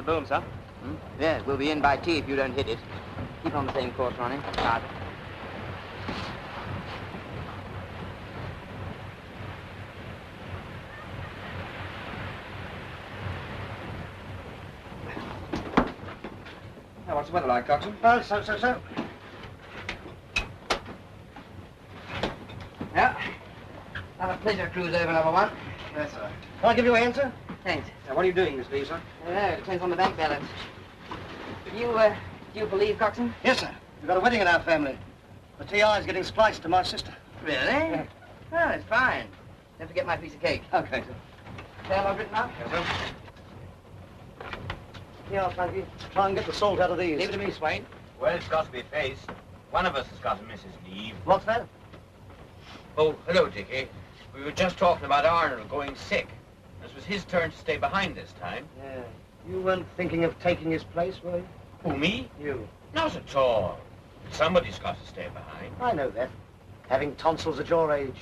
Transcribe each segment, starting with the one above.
the boom, sir. Hmm? Yes, we'll be in by tea if you don't hit it. Keep on the same course, Ronnie. Hard. Now, what's the weather like, Coxswain? Well, so. Yeah. Have a pleasure cruise over, number one. Yes, sir. Can I give you a hand, sir? Thanks. Now, what are you doing, Miss Lee, sir? It depends on the bank balance. Do you believe, Coxswain? Yes, sir. We've got a wedding in our family. The TI is getting spliced to my sister. Really? Yeah. Oh, it's fine. Don't forget my piece of cake. Okay, sir. Tell I've written up? Yes, sir. Yeah, Frankie. Try and get the salt out of these. Leave it to me, Swain. Well, it's got to be faced. One of us has got to miss his leave. What's that? Oh, hello, Dickie. We were just talking about Arnold going sick. This was his turn to stay behind this time. Yeah. You weren't thinking of taking his place, were you? Who, me? You. Not at all. Somebody's got to stay behind. I know that. Having tonsils at your age.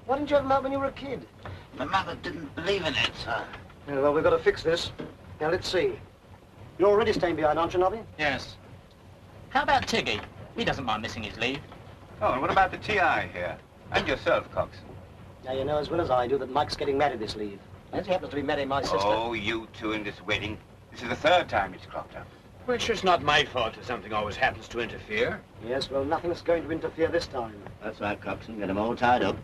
Why didn't you have them out when you were a kid? My mother didn't believe in it, sir. Yeah, well, we've got to fix this. Now, let's see. You're already staying behind, aren't you, Nobby? Yes. How about Tiggy? He doesn't mind missing his leave. Oh, and what about the TI here? And yourself, Cox? Now, you know as well as I do that Mike's getting married this leave. As he happens to be marrying my sister. Oh, you two in this wedding. This is the third time it's cropped up. Well, it's just not my fault if something always happens to interfere. Yes, well, nothing's going to interfere this time. That's right, Coxswain. Get them all tied up.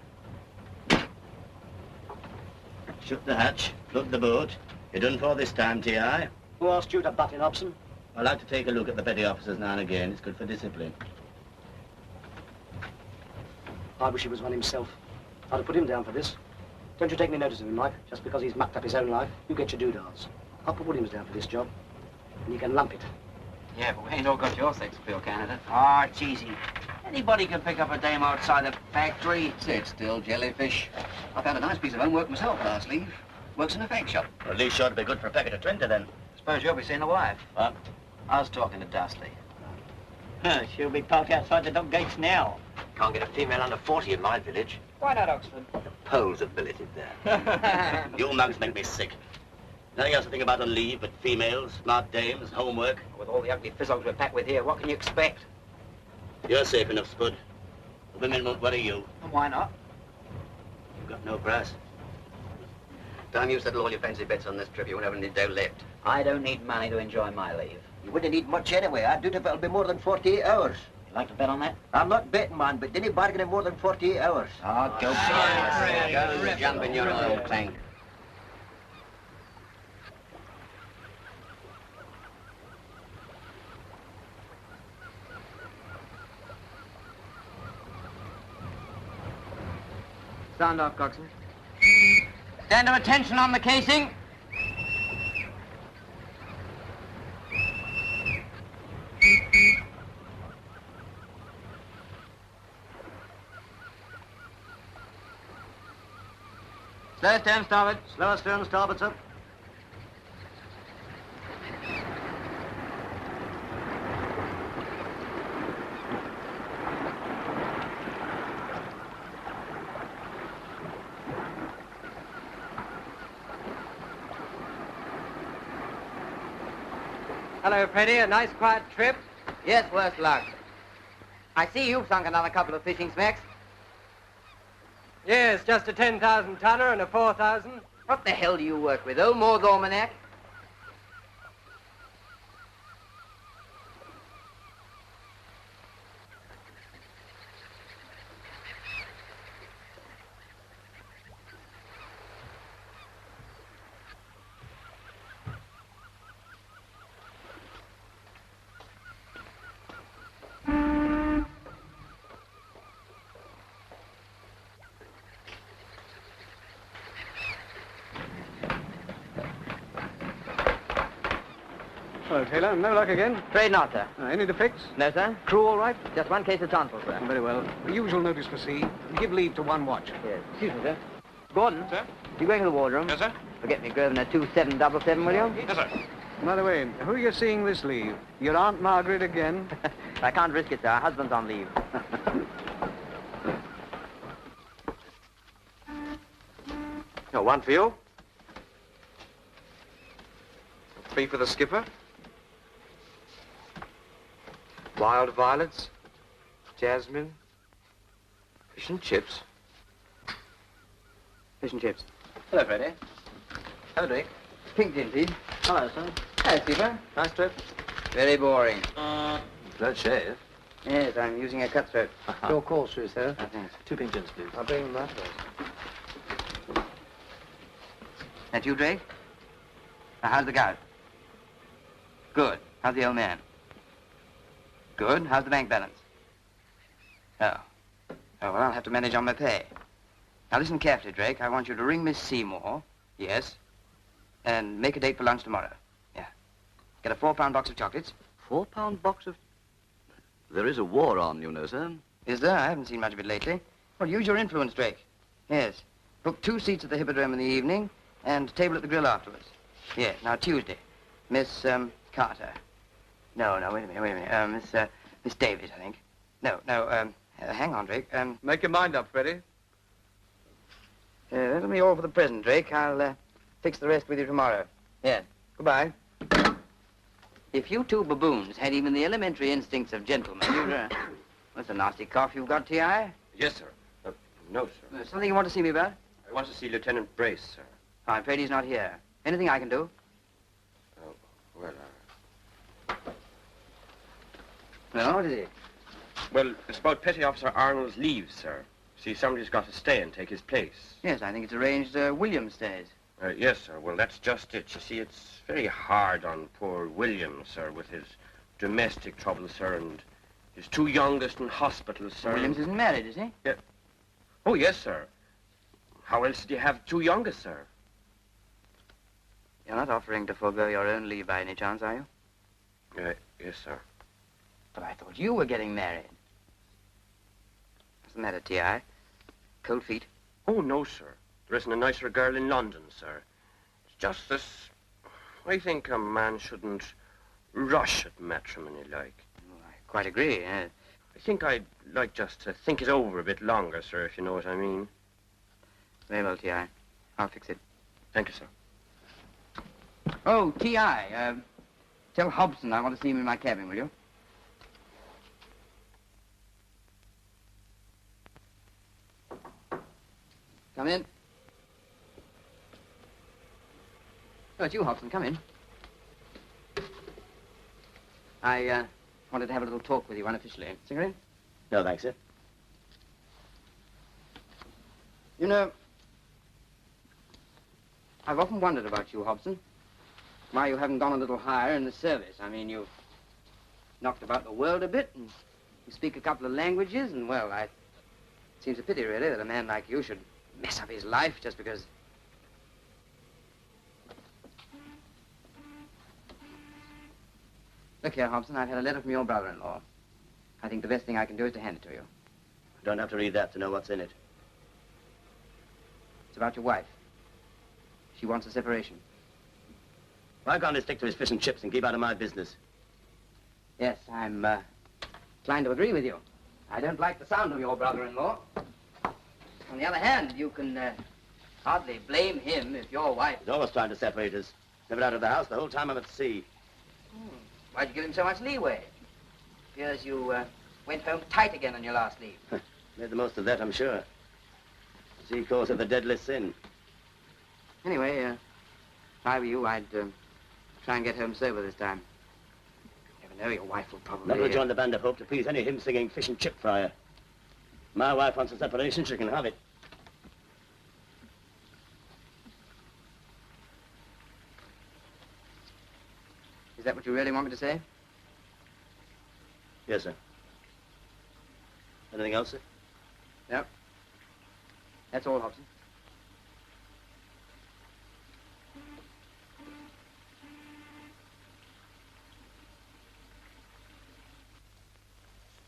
Shut the hatch. Plug the boat. You're done for this time, T.I. Who asked you to butt in, Hobson? I like to take a look at the petty officers now and again. It's good for discipline. I wish he was one himself. I'd have put him down for this. Don't you take any notice of him, Mike. Just because he's mucked up his own life, you get your doodads. I'll put Williams down for this job, and you can lump it. Yeah, but we ain't all got your sex appeal candidate. Ah, it's easy. Anybody can pick up a dame outside the factory. Sit still, jellyfish. I found a nice piece of homework myself last leave. Works in a fake shop. Well, at least sure to be good for a packet of 20, then. Suppose you'll be seeing the wife. What? I was talking to Dusty. She'll be parked outside the dock gates now. Can't get a female under 40 in my village. Why not Oxford? The Poles have billeted there. You mugs make me sick. Nothing else to think about on leave but females, smart dames, homework. With all the ugly fizzogs we're packed with here, what can you expect? You're safe enough, Spud. The women won't worry you. And why not? You've got no brass. Time you settle all your fancy bets on this trip, you won't have any dough left. I don't need money to enjoy my leave. You wouldn't need much anyway. I'd do it if it'll be more than 48 hours. You like to bet on that? I'm not betting, man, but didn't bargain in more than 48 hours. Oh, go Go jump in your oil tank. Stand off, Coxswain. Stand to attention on the casing. Slow stern starboard. Slower stern, starboard, sir. Hello, Freddie. A nice quiet trip? Yes, worse luck. I see you've sunk another couple of fishing smacks. Yes, just a 10,000 tonner and a 4,000. What the hell do you work with, old Maud's Almanac? Hello, Taylor. No luck again? Afraid not, sir. Any to fix? No, sir. Crew all right? Just one case of tonsils, sir. Very well. The usual notice for sea. Give leave to one watch. Yes. Excuse me, sir. Gordon? Sir? You going to the wardroom? Yes, sir? Forget me, Grosvenor 2777, will you? Yes, sir. By the way, who are you seeing this leave? Your Aunt Margaret again? I can't risk it, sir. Our husband's on leave. No, one for you. Coffee for the skipper. Wild violets. Jasmine. Fish and chips. Fish and chips. Hello, Freddie. Hello, Dick. Pink gin, please. Hello, sir. Hello, Skipper. Nice trip. Very boring. Glad shave. Yes, I'm using a cutthroat. Your call, sir. Oh, thanks. 2 pink gins, please. I'll bring them that way. That you, Drake? Now, how's the gout? Good. How's the old man? Good. How's the bank balance? Oh. Oh, well, I'll have to manage on my pay. Now, listen carefully, Drake. I want you to ring Miss Seymour. Yes. And make a date for lunch tomorrow. Yeah. Get a 4-pound box of chocolates. 4-pound box of... There is a war on, you know, sir. Is there? I haven't seen much of it lately. Well, use your influence, Drake. Yes. Book 2 seats at the Hippodrome in the evening and table at the grill afterwards. Yes. Now, Tuesday. Miss, Carter. No, wait a minute. Miss Davis, I think. No, hang on, Drake. Make your mind up, Freddie. That'll be all for the present, Drake. I'll, fix the rest with you tomorrow. Yeah. Goodbye. If you two baboons had even the elementary instincts of gentlemen, you'd, What's a nasty cough you've got, T.I.? Yes, sir. No, sir. Something you want to see me about? I want to see Lieutenant Brace, sir. Oh, I'm afraid he's not here. Anything I can do? Oh, well, Well, what is it? Well, it's about Petty Officer Arnold's leave, sir. See, somebody's got to stay and take his place. Yes, I think it's arranged William stays. Yes, sir. Well, that's just it. You see, it's very hard on poor William, sir, with his domestic troubles, sir, and his 2 youngest in hospital, sir. Williams isn't married, is he? Yeah. Oh, yes, sir. How else did you have 2 youngest, sir? You're not offering to forego your own leave by any chance, are you? Yes, sir. But I thought you were getting married. What's the matter, T.I.? Cold feet? Oh, no, sir. There isn't a nicer girl in London, sir. It's just this... I think a man shouldn't rush at matrimony, like. Oh, I quite agree. I think I'd like just to think it over a bit longer, sir, if you know what I mean. Very well, T.I. I'll fix it. Thank you, sir. Oh, T.I., tell Hobson I want to see him in my cabin, will you? Come in. Oh, it's you, Hobson. Come in. I, wanted to have a little talk with you unofficially. Cigarette? No, thanks, sir. You know, I've often wondered about you, Hobson. Why you haven't gone a little higher in the service. I mean, you've knocked about the world a bit, and you speak a couple of languages, and, well, it seems a pity, really, that a man like you should mess up his life just because... Look here, Hobson, I've had a letter from your brother-in-law. I think the best thing I can do is to hand it to you. I don't have to read that to know what's in it. It's about your wife. She wants a separation. Why can't he stick to his fish and chips and keep out of my business? Yes, I'm, inclined to agree with you. I don't like the sound of your brother-in-law. On the other hand, you can, hardly blame him if your wife... He's always trying to separate us. Never out of the house the whole time I'm at sea. Why'd you give him so much leeway? Appears you, went home tight again on your last leave. Made the most of that, I'm sure. Sea course of the deadly sin. Anyway, if I were you, I'd, try and get home sober this time. You never know, your wife will probably... Never join the Band of Hope to please any hymn-singing fish and chip fryer. My wife wants a separation, she can have it. Is that what you really want me to say? Yes, sir. Anything else, sir? No. That's all, Hobson.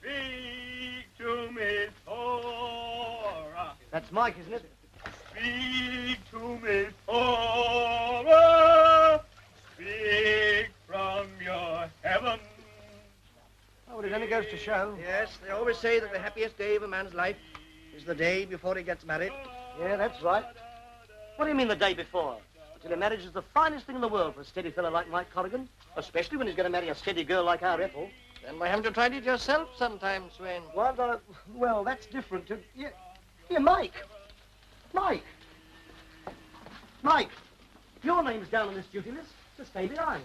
Speak to me, Torah. That's Mike, isn't it? Speak to me, Torah. Speak from your heaven. Oh, well, it only goes to show. Yes, they always say that the happiest day of a man's life is the day before he gets married. Yeah, that's right. What do you mean the day before? I tell you, marriage is the finest thing in the world for a steady fellow like Mike Corrigan, especially when he's going to marry a steady girl like our Ethel. Then why haven't you tried it yourself sometime, Swain? Well, that's different. Here, Mike. Mike, your name's down on this duty list to stay behind.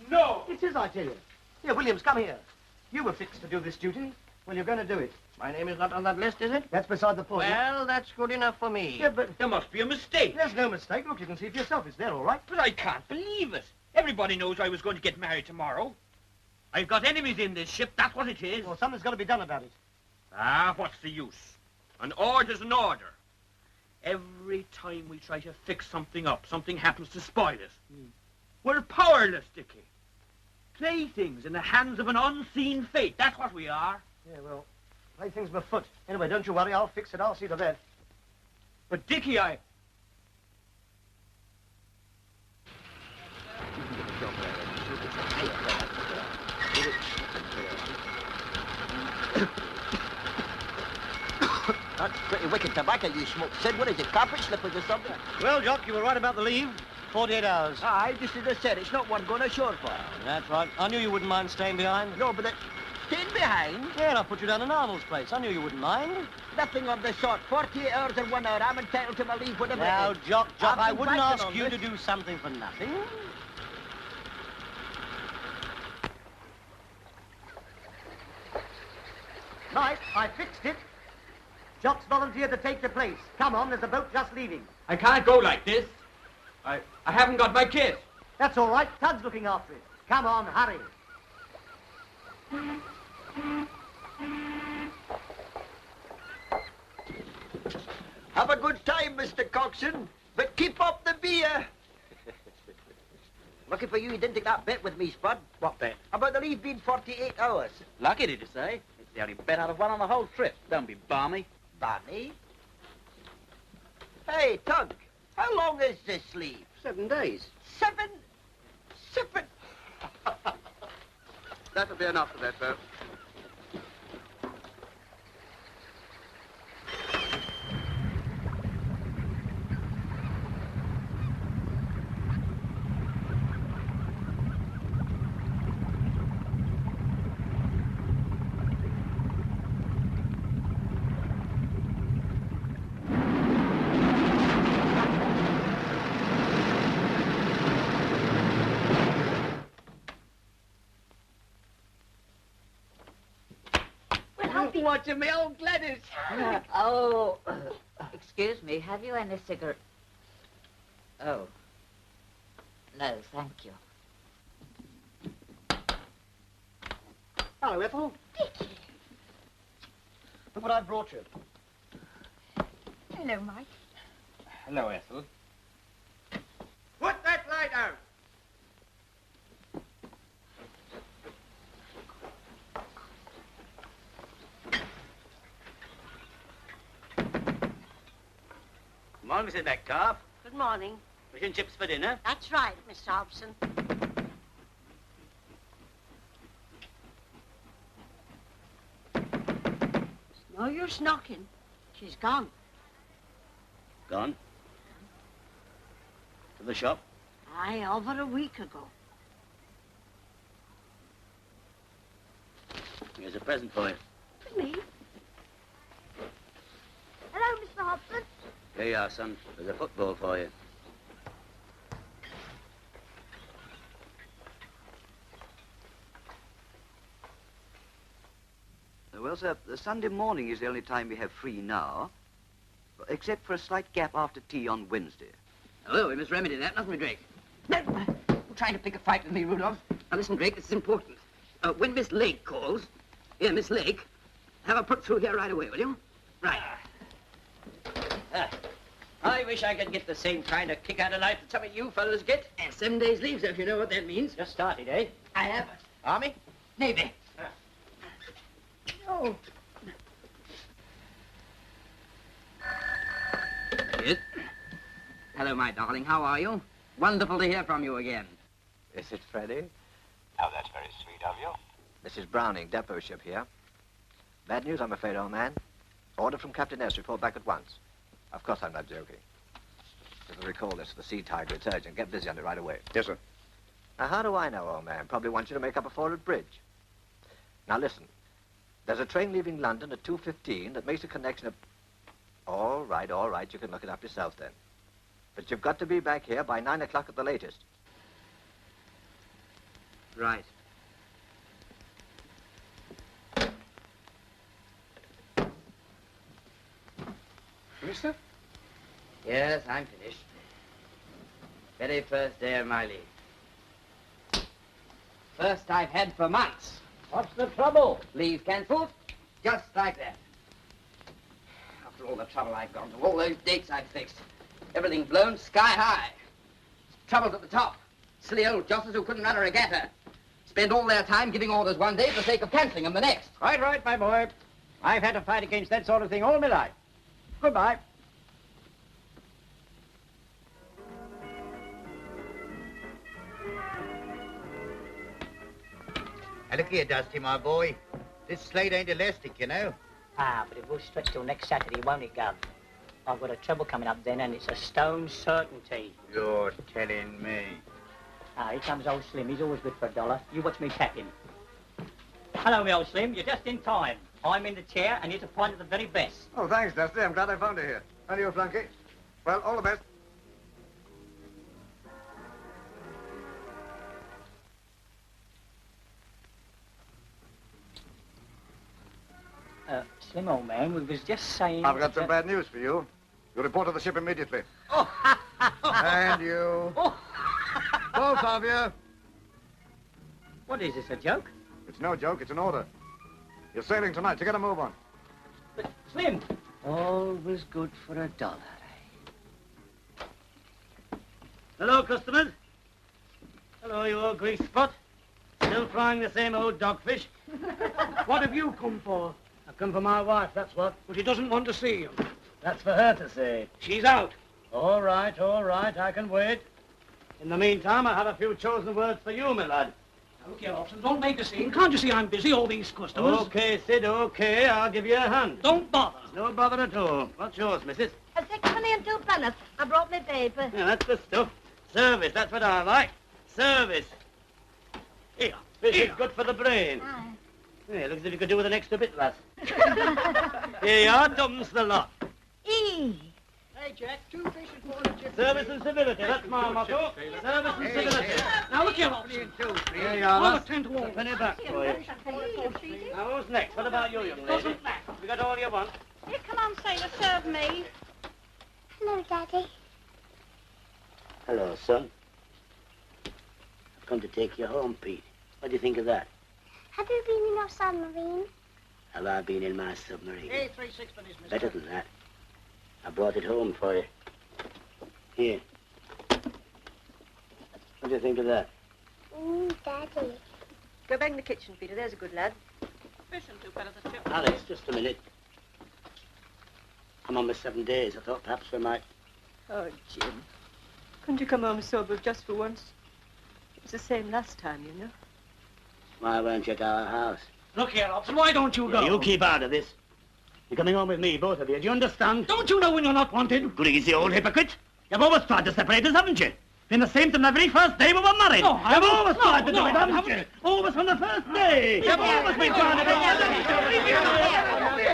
No! It is, I tell you. Here, Williams, come here. You were fixed to do this duty. Well, you're going to do it. My name is not on that list, is it? That's beside the point. Well, that's good enough for me. Yeah, but There must be a mistake. there's no mistake. Look, you can see for yourself. It's there, all right. But I can't believe it. Everybody knows I was going to get married tomorrow. I've got enemies in this ship, that's what it is. Well, something's got to be done about it. Ah, what's the use? An order's an order. Every time we try to fix something up, something happens to spoil it. We're powerless, Dickie. Playthings in the hands of an unseen fate, that's what we are. Yeah, well, plaything's my foot. Anyway, don't you worry. I'll fix it. I'll see to that. But Dickie, That's pretty wicked tobacco you smoke, Sid. What is it, carpet slippers or something? Well, Jock, you were right about the leave. 48 hours. Aye, just as I said, it's not one going ashore for. That's right. I knew you wouldn't mind staying behind. No, but staying behind? Yeah, and I'll put you down in Arnold's place. I knew you wouldn't mind. Nothing of the sort. 48 hours or 1 hour. I'm entitled to my leave whatever Now, it is. Jock, I've I been wouldn't fighting ask on you this. to do something for nothing. Mike, I fixed it. Jock's volunteered to take your place. Come on, there's a boat just leaving. I can't go like this. I haven't got my kit. That's all right. Tud's looking after it. Come on, hurry. Have a good time, Mr. Coxswain, but keep up the beer. Lucky for you didn't take that bet with me, Spud. What bet? About the leave being 48 hours. Lucky, did you say? It's the only bet out of one on the whole trip. Don't be balmy. Barney? Hey, Tug, how long is this leave? 7 days. 7? That'll be enough for that boat. Watching me old Gladys. Oh, excuse me, have you any cigarette? Oh. No, thank you. Hello, Ethel. Dickie. Look what I brought you. Hello, Mike. Hello, Ethel. Put that light out. Good morning, Mrs. Metcalf. Good morning. Fish and chips for dinner. That's right, Mr. Hobson. It's no use knocking. She's gone. Gone? To the shop? Aye, over a week ago. Here's a present for you. For me? Hello, Mr. Hobson. Here you are, son. There's a football for you. Well, sir, the Sunday morning is the only time we have free now, except for a slight gap after tea on Wednesday. Hello, we must remedy that, mustn't we, Drake? You're trying to pick a fight with me, Rudolph. Now, listen, Drake, this is important. When Miss Lake calls, Miss Lake, have her put through here right away, will you? Right. I wish I could get the same kind of kick out of life that some of you fellas get. 7 days leave, sir, if you know what that means. Just started, eh? I have. Army? Navy. Oh, Yes. Hello, my darling. How are you? Wonderful to hear from you again. Is it Freddie? Oh, that's very sweet of you. Mrs. Browning, depot ship here. Bad news, I'm afraid, old man. Order from Captain S. Report back at once. Of course I'm not joking. Just recall this to the Sea Tiger. It's urgent. Get busy on it right away. Yes, sir. Now, how do I know, old man? Probably want you to make up a forward bridge. Now, listen. There's a train leaving London at 2:15 that makes a connection of... All right. You can look it up yourself then. But you've got to be back here by 9 o'clock at the latest. Right. Finished, sir? Yes, I'm finished. Very first day of my leave. First I've had for months. What's the trouble? Leave cancelled, just like that. After all the trouble I've gone to, all those dates I've fixed, everything blown sky high. Troubles at the top. Silly old josses who couldn't run a regatta. Spend all their time giving orders one day for the sake of cancelling them the next. Right, my boy. I've had to fight against that sort of thing all my life. Goodbye. Now look here, Dusty, my boy. This slate ain't elastic, you know. Ah, but it will stretch till next Saturday, won't it, Gov? I've got a treble coming up then, and it's a stone certainty. You're telling me. Ah, here comes old Slim. He's always good for $1. You watch me tap him. Hello, me old Slim. You're just in time. I'm in the chair, and here's a pint of the very best. Oh, thanks, Dusty. I'm glad I found you here. And you, Flunky. Well, all the best. Slim, old man, we was just saying... I've got some bad news for you. You report to the ship immediately. And you. Both of you. What is this, a joke? It's no joke, it's an order. You're sailing tonight, so get a move on. But, Slim... Always good for $1, eh? Hello, customers. Hello, you old grease spot. Still frying the same old dogfish. What have you come for? I've come for my wife, that's what. But she doesn't want to see you. That's for her to say. She's out. All right, I can wait. In the meantime, I have a few chosen words for you, my lad. Now, look here, Hobson, don't make a scene. Can't you see I'm busy, all these customers? Okay, Sid, okay. I'll give you a hand. Don't bother. No bother at all. What's yours, missus? A 6penny and 2 penneth. I brought me paper. Yeah, that's the stuff. Service, that's what I like. Service. Here, fish is good for the brain. Aye. Yeah, looks as if you could do with an extra bit, lass. Here you are, dumbs the lot. E. Hey, Jack, 2 fish and 4 chips. Service and civility, that's my motto. Service and civility. Now, look here, Hobson. Here you are, I'll lass. attend to all. Penny back for you. Now, who's next? What about you, young lady? You got all you want? Here, come on, sailor, serve me. Hello, Daddy. Hello, son. I've come to take you home, Pete. What do you think of that? Have you been in your submarine? Have I been in my submarine? Hey, 3 6pennies, mister. Better than that. I brought it home for you. Here. What do you think of that? Daddy. Go back in the kitchen, Peter. There's a good lad. Fish and 2 penneth of chips. Alice, just a minute. I'm on my 7 days. I thought perhaps we might... Oh, Jim. Couldn't you come home sober just for once? It was the same last time, you know. Why weren't you at our house? Look here, Hobson, why don't you go? You keep out of this. You're coming home with me, both of you. Do you understand? Don't you know when you're not wanted? Greasy old hypocrite. You've always tried to separate us, haven't you? Been the same from the very first day we were married. No, I You've haven't. always tried to do No, it, I haven't haven't. you? Always from the first day. You've always been trying to do it.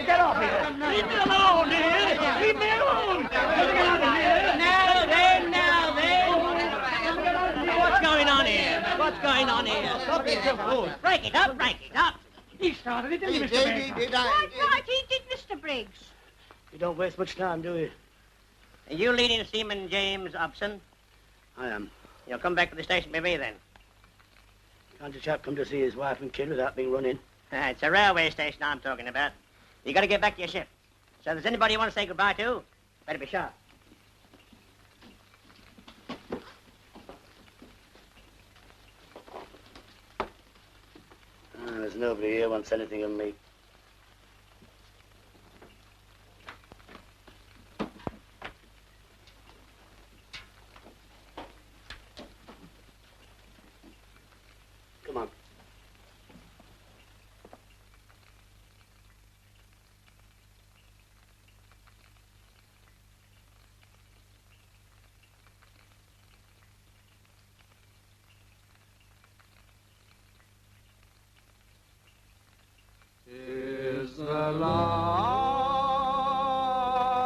Get off here. Leave me alone, dear. Leave me alone. Get out of here. Now then. What's going on here? What's going on here? Stop being so fool. Break it up, break it up. He started it, didn't he, Mr. Davy, Baker? Right, he did, Mr. Briggs. You don't waste much time, do you? Are you leading Seaman James Hobson? I am. You'll come back to the station with me then. Can't a chap come to see his wife and kid without being run in? It's a railway station I'm talking about. You got to get back to your ship. So if there's anybody you want to say goodbye to, better be sharp. There's nobody here wants anything of me. Come on.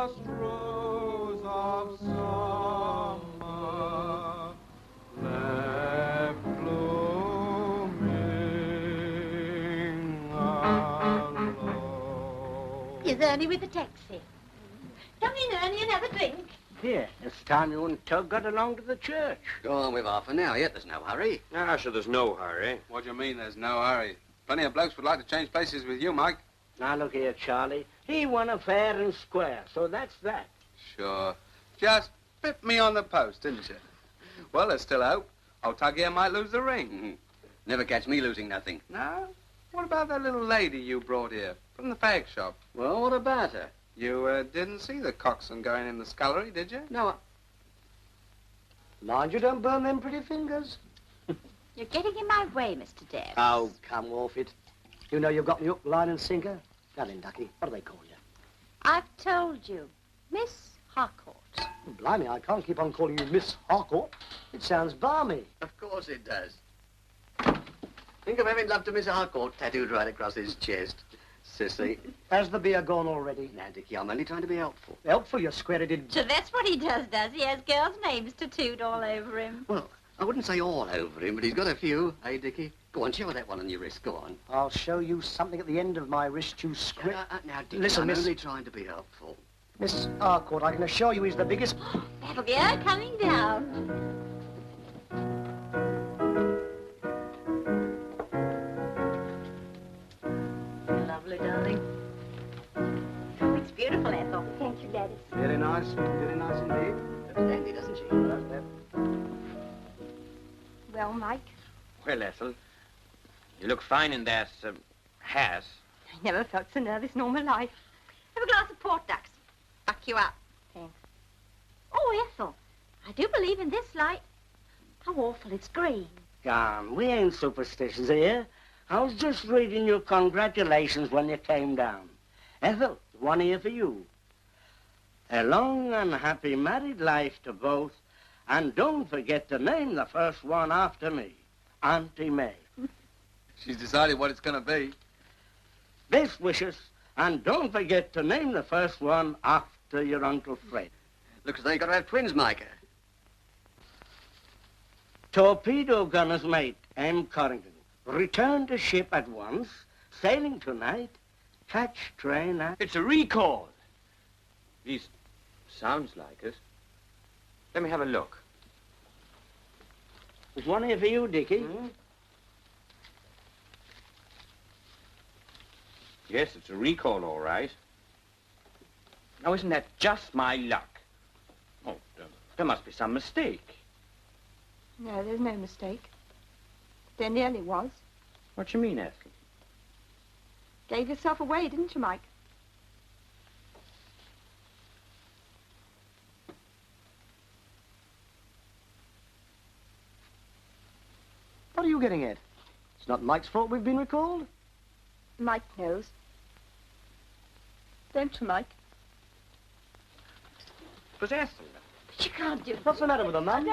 last rose of summer left blooming alone. Here's Ernie with the taxi. Come in, Ernie, and have a drink. Here, it's time you and Tug got along to the church. Go on with half an hour yet. There's no hurry. Ah, sure, there's no hurry. What do you mean there's no hurry? Plenty of blokes would like to change places with you, Mike. Now, look here, Charlie. He won a fair and square, so that's that. Sure. Just bit me on the post, didn't you? Well, there's still hope. Old Tug here might lose the ring. Never catch me losing nothing. No? What about that little lady you brought here from the fag shop? Well, what about her? You didn't see the coxswain going in the scullery, did you? No. Mind you don't burn them pretty fingers. You're getting in my way, Mr. Davis. Oh, come off it. You know you've got me hook, line and sinker. Now then, Ducky, what do they call you? I've told you, Miss Harcourt. Blimey, I can't keep on calling you Miss Harcourt. It sounds balmy. Of course it does. Think of having love to Miss Harcourt tattooed right across his chest. Sissy. Has the beer gone already? Now, Dickie, I'm only trying to be helpful. Helpful, you square-headed... So that's what he does? He has girls' names tattooed all over him. Well, I wouldn't say all over him, but he's got a few. Hey, Dickie? Go on, show her that one on your wrist. Go on. I'll show you something at the end of my wrist, you script. Now, Dickie, Listen, I'm Miss... only trying to be helpful. Miss Harcourt, I can assure you he's the biggest... That'll be her coming down. Lovely, darling. Oh, it's beautiful, Ethel. Thank you, Daddy. Very nice indeed. Dandy, doesn't she? Well, Mike, Well, Ethel, you look fine in that hat. I never felt so nervous in all my life. have a glass of port, Dux. Buck you up. Thanks. Oh, Ethel, I do believe in this light. How awful it's green. Gone. We ain't superstitious here. I was just reading your congratulations when you came down. Ethel, one here for you. A long and happy married life to both, and don't forget to name the first one after me, Auntie May. She's decided what it's going to be. Best wishes, and don't forget to name the first one after your Uncle Fred. Looks as though you've got to have twins, Micah. Torpedo gunner's mate, M. Corrigan. Return to ship at once. Sailing tonight. Catch train at... It's a recall. At least, sounds like it. Let me have a look. There's one here for you, Dickie. Hmm? Yes, it's a recall, all right. Now, isn't that just my luck? Oh, there must be some mistake. No, there's no mistake. There nearly was. What you mean, Ethel? Gave yourself away, didn't you, Mike? What are you getting at? It's not Mike's fault we've been recalled. Mike knows. Don't you, Mike? But Ethel... But you can't do... What's the matter with her, Mum?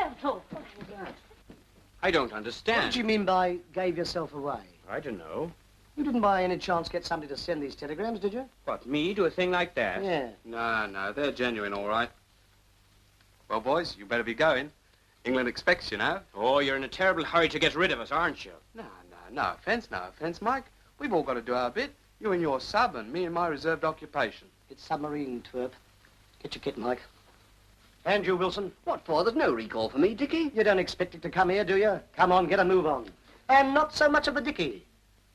I don't understand. What do you mean by gave yourself away? I don't know. You didn't by any chance get somebody to send these telegrams, did you? What, me do a thing like that? Yeah. No, they're genuine, all right. Well, boys, you better be going. England expects you now. Oh, you're in a terrible hurry to get rid of us, aren't you? No offence, Mike. We've all got to do our bit. You and your sub and me and my reserved occupation. It's submarine, twerp. Get your kit, Mike. And you, Wilson. What for? There's no recall for me, Dickie. You don't expect it to come here, do you? Come on, get a move on. And not so much of the Dickie.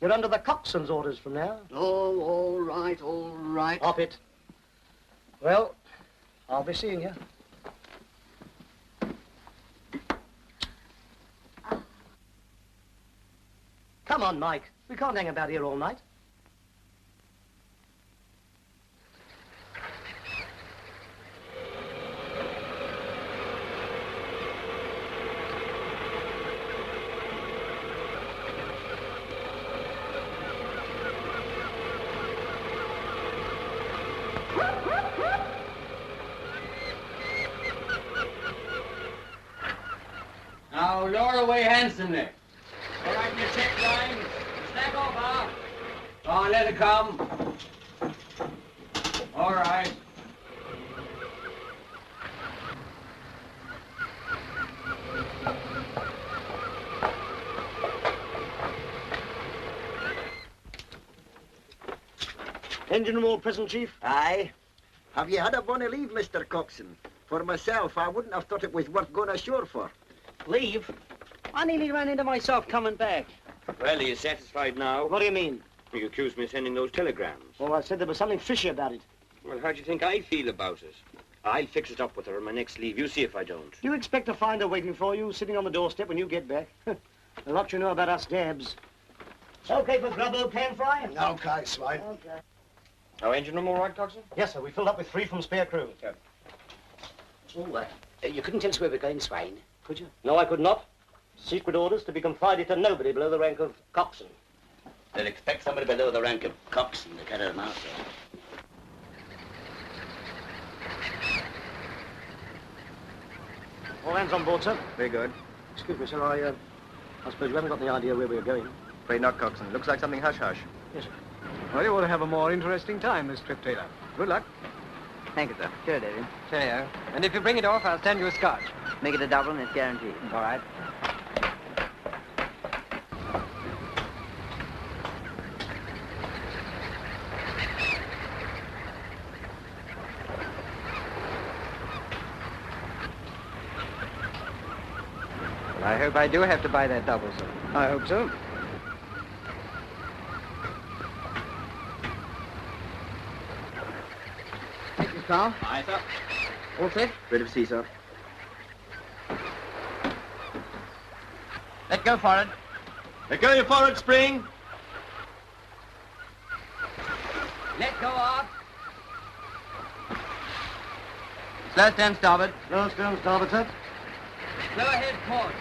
You're under the coxswain's orders from now. Oh, all right, all right. Off it. Well, I'll be seeing you. Come on, Mike. We can't hang about here all night. Now, lower away handsomely. All right, your check line. Stack off, Go on, let it come. right. Engine room all present, Chief? Aye. Have you had a bonny leave, Mr. Coxswain? For myself, I wouldn't have thought it was worth going ashore for. Leave? I nearly ran into myself coming back. Well, are you satisfied now? What do you mean? You accused me of sending those telegrams. Well, I said there was something fishy about it. Well, how do you think I feel about it? I'll fix it up with her on my next leave. You see if I don't. You expect to find her waiting for you, sitting on the doorstep when you get back? A lot you know about us dabs. Okay for grubbo, pan fry? Okay, Swine. Okay. Our engine room all right, Coxswain? Yes, sir. We filled up with 3 from spare crew. Yeah. Oh, you couldn't tell us where we're going, Swine, could you? No, I could not. Secret orders to be confided to nobody below the rank of coxswain. They'll expect somebody below the rank of coxswain to carry them out, sir. All hands on board, sir. Very good. Excuse me, sir. I suppose you haven't got any idea where we're going. Afraid not, Coxswain. Looks like something hush-hush. Yes, sir. Well, you ought to have a more interesting time this trip, Taylor. Good luck. Thank you, sir. Sure, David. Cheerio. And if you bring it off, I'll send you a scotch. Make it a double and it's guaranteed. All right. Well, I hope I do have to buy that double, sir. I hope so. Thank you, Carl. Aye, sir. All set? Ready to see, sir. Let go forward. Let go your forward spring. Let go off. Slow stern starboard. Slow stern starboard, sir. Slow ahead port.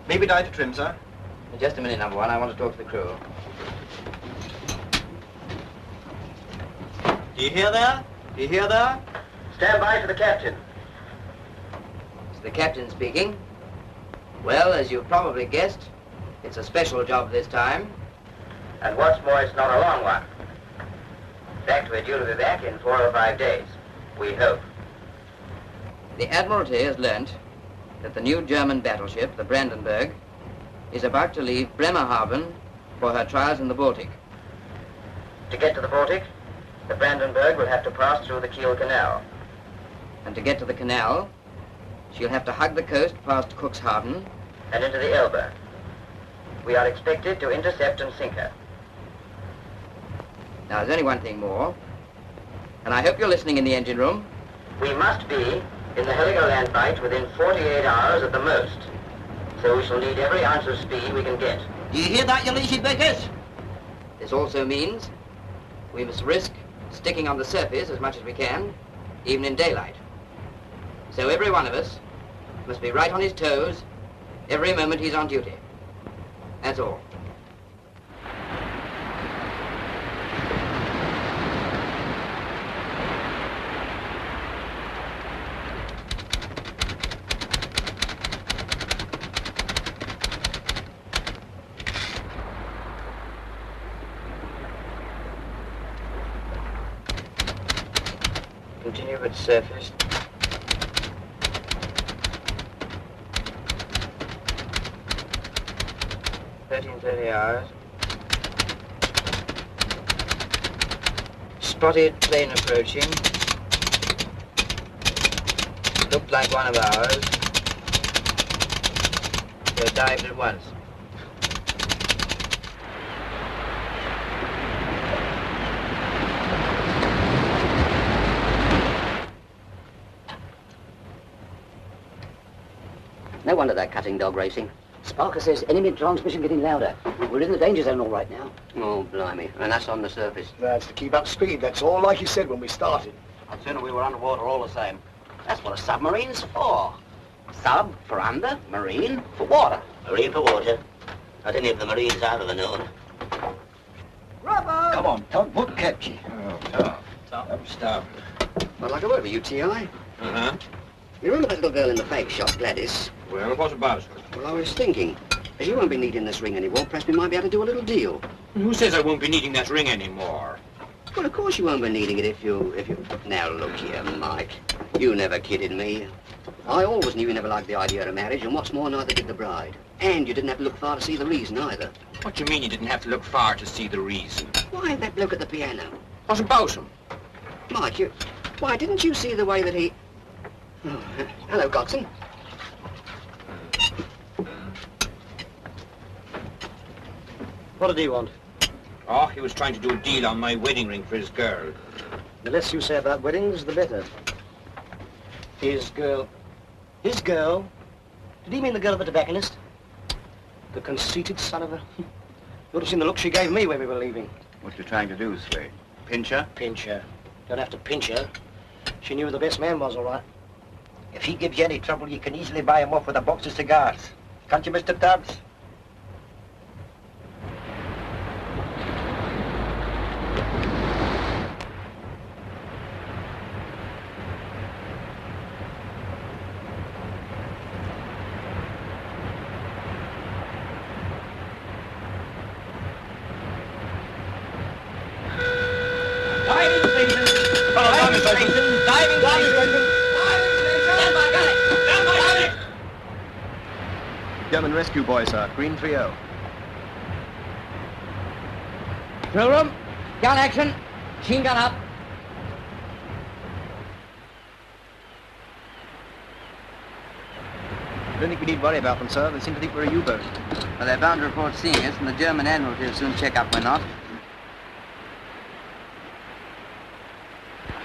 Maybe die to trim, sir. Just a minute, number one. I want to talk to the crew. Do you hear there? Do you hear there? Stand by for the captain. It's the captain speaking. Well, as you've probably guessed, it's a special job this time. And what's more, it's not a long one. In fact, we're due to be back in 4 or 5 days. We hope. The Admiralty has learnt that the new German battleship, the Brandenburg, is about to leave Bremerhaven for her trials in the Baltic. To get to the Baltic, the Brandenburg will have to pass through the Kiel Canal. And to get to the canal, she'll have to hug the coast past Cuxhaven and into the Elbe. We are expected to intercept and sink her. Now, there's only one thing more, and I hope you're listening in the engine room. We must be in the Heligoland fight within 48 hours at the most. So we shall need every ounce of speed we can get. Do you hear that, your leashy beggars? This also means we must risk sticking on the surface as much as we can, even in daylight. So every one of us must be right on his toes every moment he's on duty. That's all. Continue with surface. $13:30 hours. Spotted plane approaching. Looked like one of ours. So dived at once. No wonder they're cutting dog racing. Sparker says enemy transmission getting louder. We're in the danger zone all right now. Oh, blimey. And that's on the surface. That's to keep up speed. That's all like you said when we started. I'd sooner we were underwater all the same. That's what a submarine's for. Sub for under, marine for water. Marine for water. Not any of the marines I've ever known. Bravo! Come on, Todd. What kept you? Oh, tough. I'm starving. I'd like a word with you, T.I. Uh-huh. You remember that little girl in the fake shop, Gladys? Well, what about her? Well, I was thinking, as you won't be needing this ring anymore, perhaps we might be able to do a little deal. Who says I won't be needing that ring anymore? Well, of course you won't be needing it if you... Now, look here, Mike. You never kidded me. I always knew you never liked the idea of marriage, and what's more, neither did the bride. And you didn't have to look far to see the reason, either. What do you mean you didn't have to look far to see the reason? Why, that bloke at the piano. What's about him? Mike, you... Why, didn't you see the way that he... Oh, hello, Coxon. What did he want? Oh, he was trying to do a deal on my wedding ring for his girl. The less you say about weddings, the better. His girl. His girl? Did he mean the girl of the tobacconist? The conceited son of a... You ought to have seen the look she gave me when we were leaving. What you trying to do, Slade? Pinch her? Pinch her. Don't have to pinch her. She knew who the best man was, all right. If he gives you any trouble, you can easily buy him off with a box of cigars. Can't you, Mr. Tubbs? Diving station! Diving station! Diving station! German rescue boy, sir. Green 3-0. Drill room. Gun action. Machine gun up. I don't think we need worry about them, sir. They seem to think we're a U-boat. Well, they're bound to report seeing us, and the German Admiralty will soon check up we're not.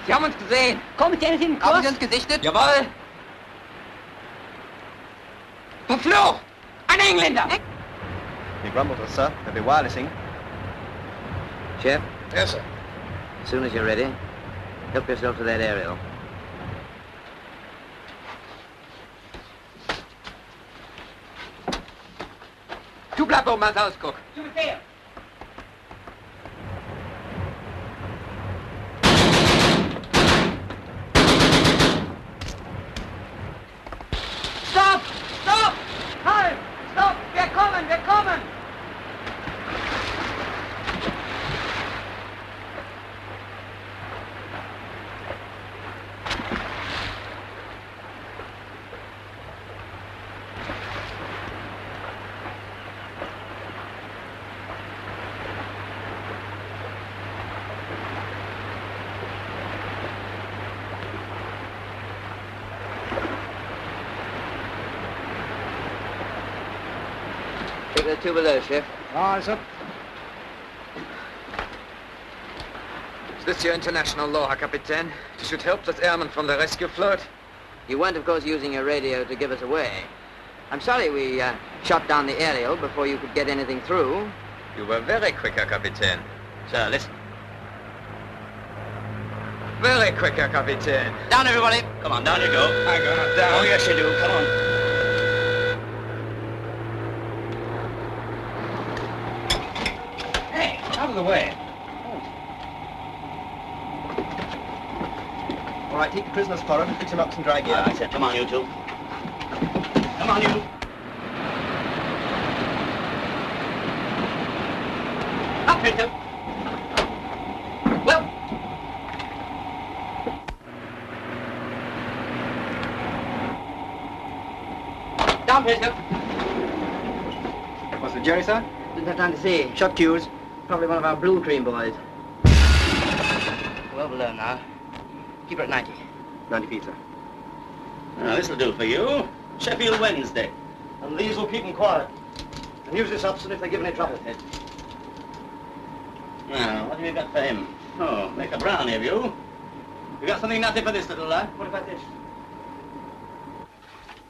Sie haben uns gesehen. Kommt ihr hin? Haben Sie uns gesichtet? Jawohl. Verflucht! Ein Engländer! He grumbled to us, sir. They'll be wirelessing. Chef? Yes, sir. As soon as you're ready, help yourself to that aerial. Du bleib oben als Ausguck. Stop! Stop! Halt! Stop! Wir kommen! Wir kommen! Take the two below, Chef. Aye, sir. Is this your international law, Herr Kapitän? To shoot helpless airmen from the rescue float? You weren't, of course, using your radio to give us away. I'm sorry we shot down the aerial before you could get anything through. You were very quick, Herr Kapitän. Sir, listen. Very quick, Herr Kapitän. Down, everybody. Come on, down you go. I go not down. Oh, yes, you do. Come on. Out of the way. All right, take the prisoners forward and fix him up some dry gear. I said, come on, you two. Come on, you. Up, Pinto. Well. Down, Pinto. What's the jury, sir? Didn't have time to see. Shot cues. Probably one of our blue cream boys. Well below now. Keep her at 90. 90 feet, sir. Now, this'll do for you. Sheffield Wednesday. And these will keep them quiet. And use this, Hobson, if they give any trouble. Now, what have you got for him? Oh, make a brownie of you. You got something nutty for this little lad? What about this?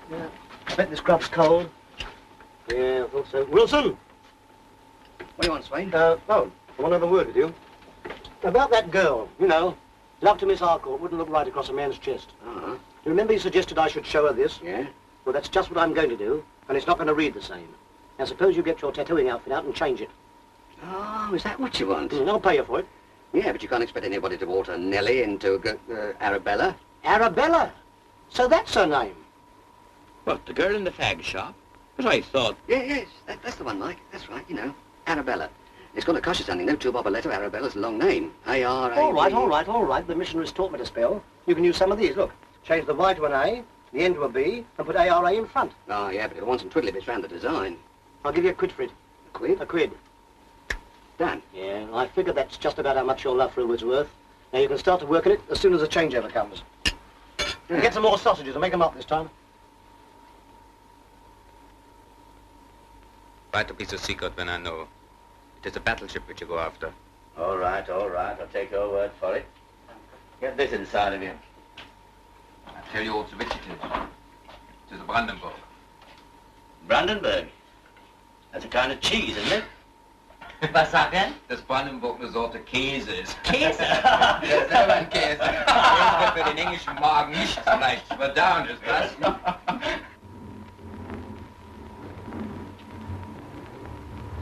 Yeah. I bet this grub's cold. Yeah, I thought so. Wilson! What do you want, Swain? I want another word with you. About that girl, you know. Love to Miss Harcourt wouldn't look right across a man's chest. Uh-huh. You remember you suggested I should show her this? Yeah? Well, that's just what I'm going to do, and it's not going to read the same. Now, suppose you get your tattooing outfit out and change it. Oh, is that what you want? I'll pay you for it. Yeah, but you can't expect anybody to alter Nellie into Arabella. Arabella? So that's her name? What, the girl in the fag shop? But I thought... Yes, that's the one, Mike. That's right, you know. Arabella. It's going to cost you something, though. 2 bob a letter. Arabella's a long name. A-R-A-B... All right. The missionaries taught me to spell. You can use some of these. Look, change the Y to an A, the N to a B, and put A-R-A in front. Oh, yeah, but it'll want some twiddly bits round the design. I'll give you a quid for it. A quid? A quid. Done. Yeah, I figured that's just about how much your love for her was worth. Now, you can start to work on it as soon as the changeover comes. And get some more sausages and make them up this time. Vital piece of secret when I know. It is a battleship which you go after. All right. I'll take your word for it. Get this inside of you. I tell you also which it is. It is a Brandenburg. Brandenburg? That's a kind of cheese, isn't it? Was sagt er? Das Brandenburg eine Sorte Käse ist. Käse? Ja, selber ein Käse. Käse für den englischen Magen nicht so leicht zu verdauen ist, was?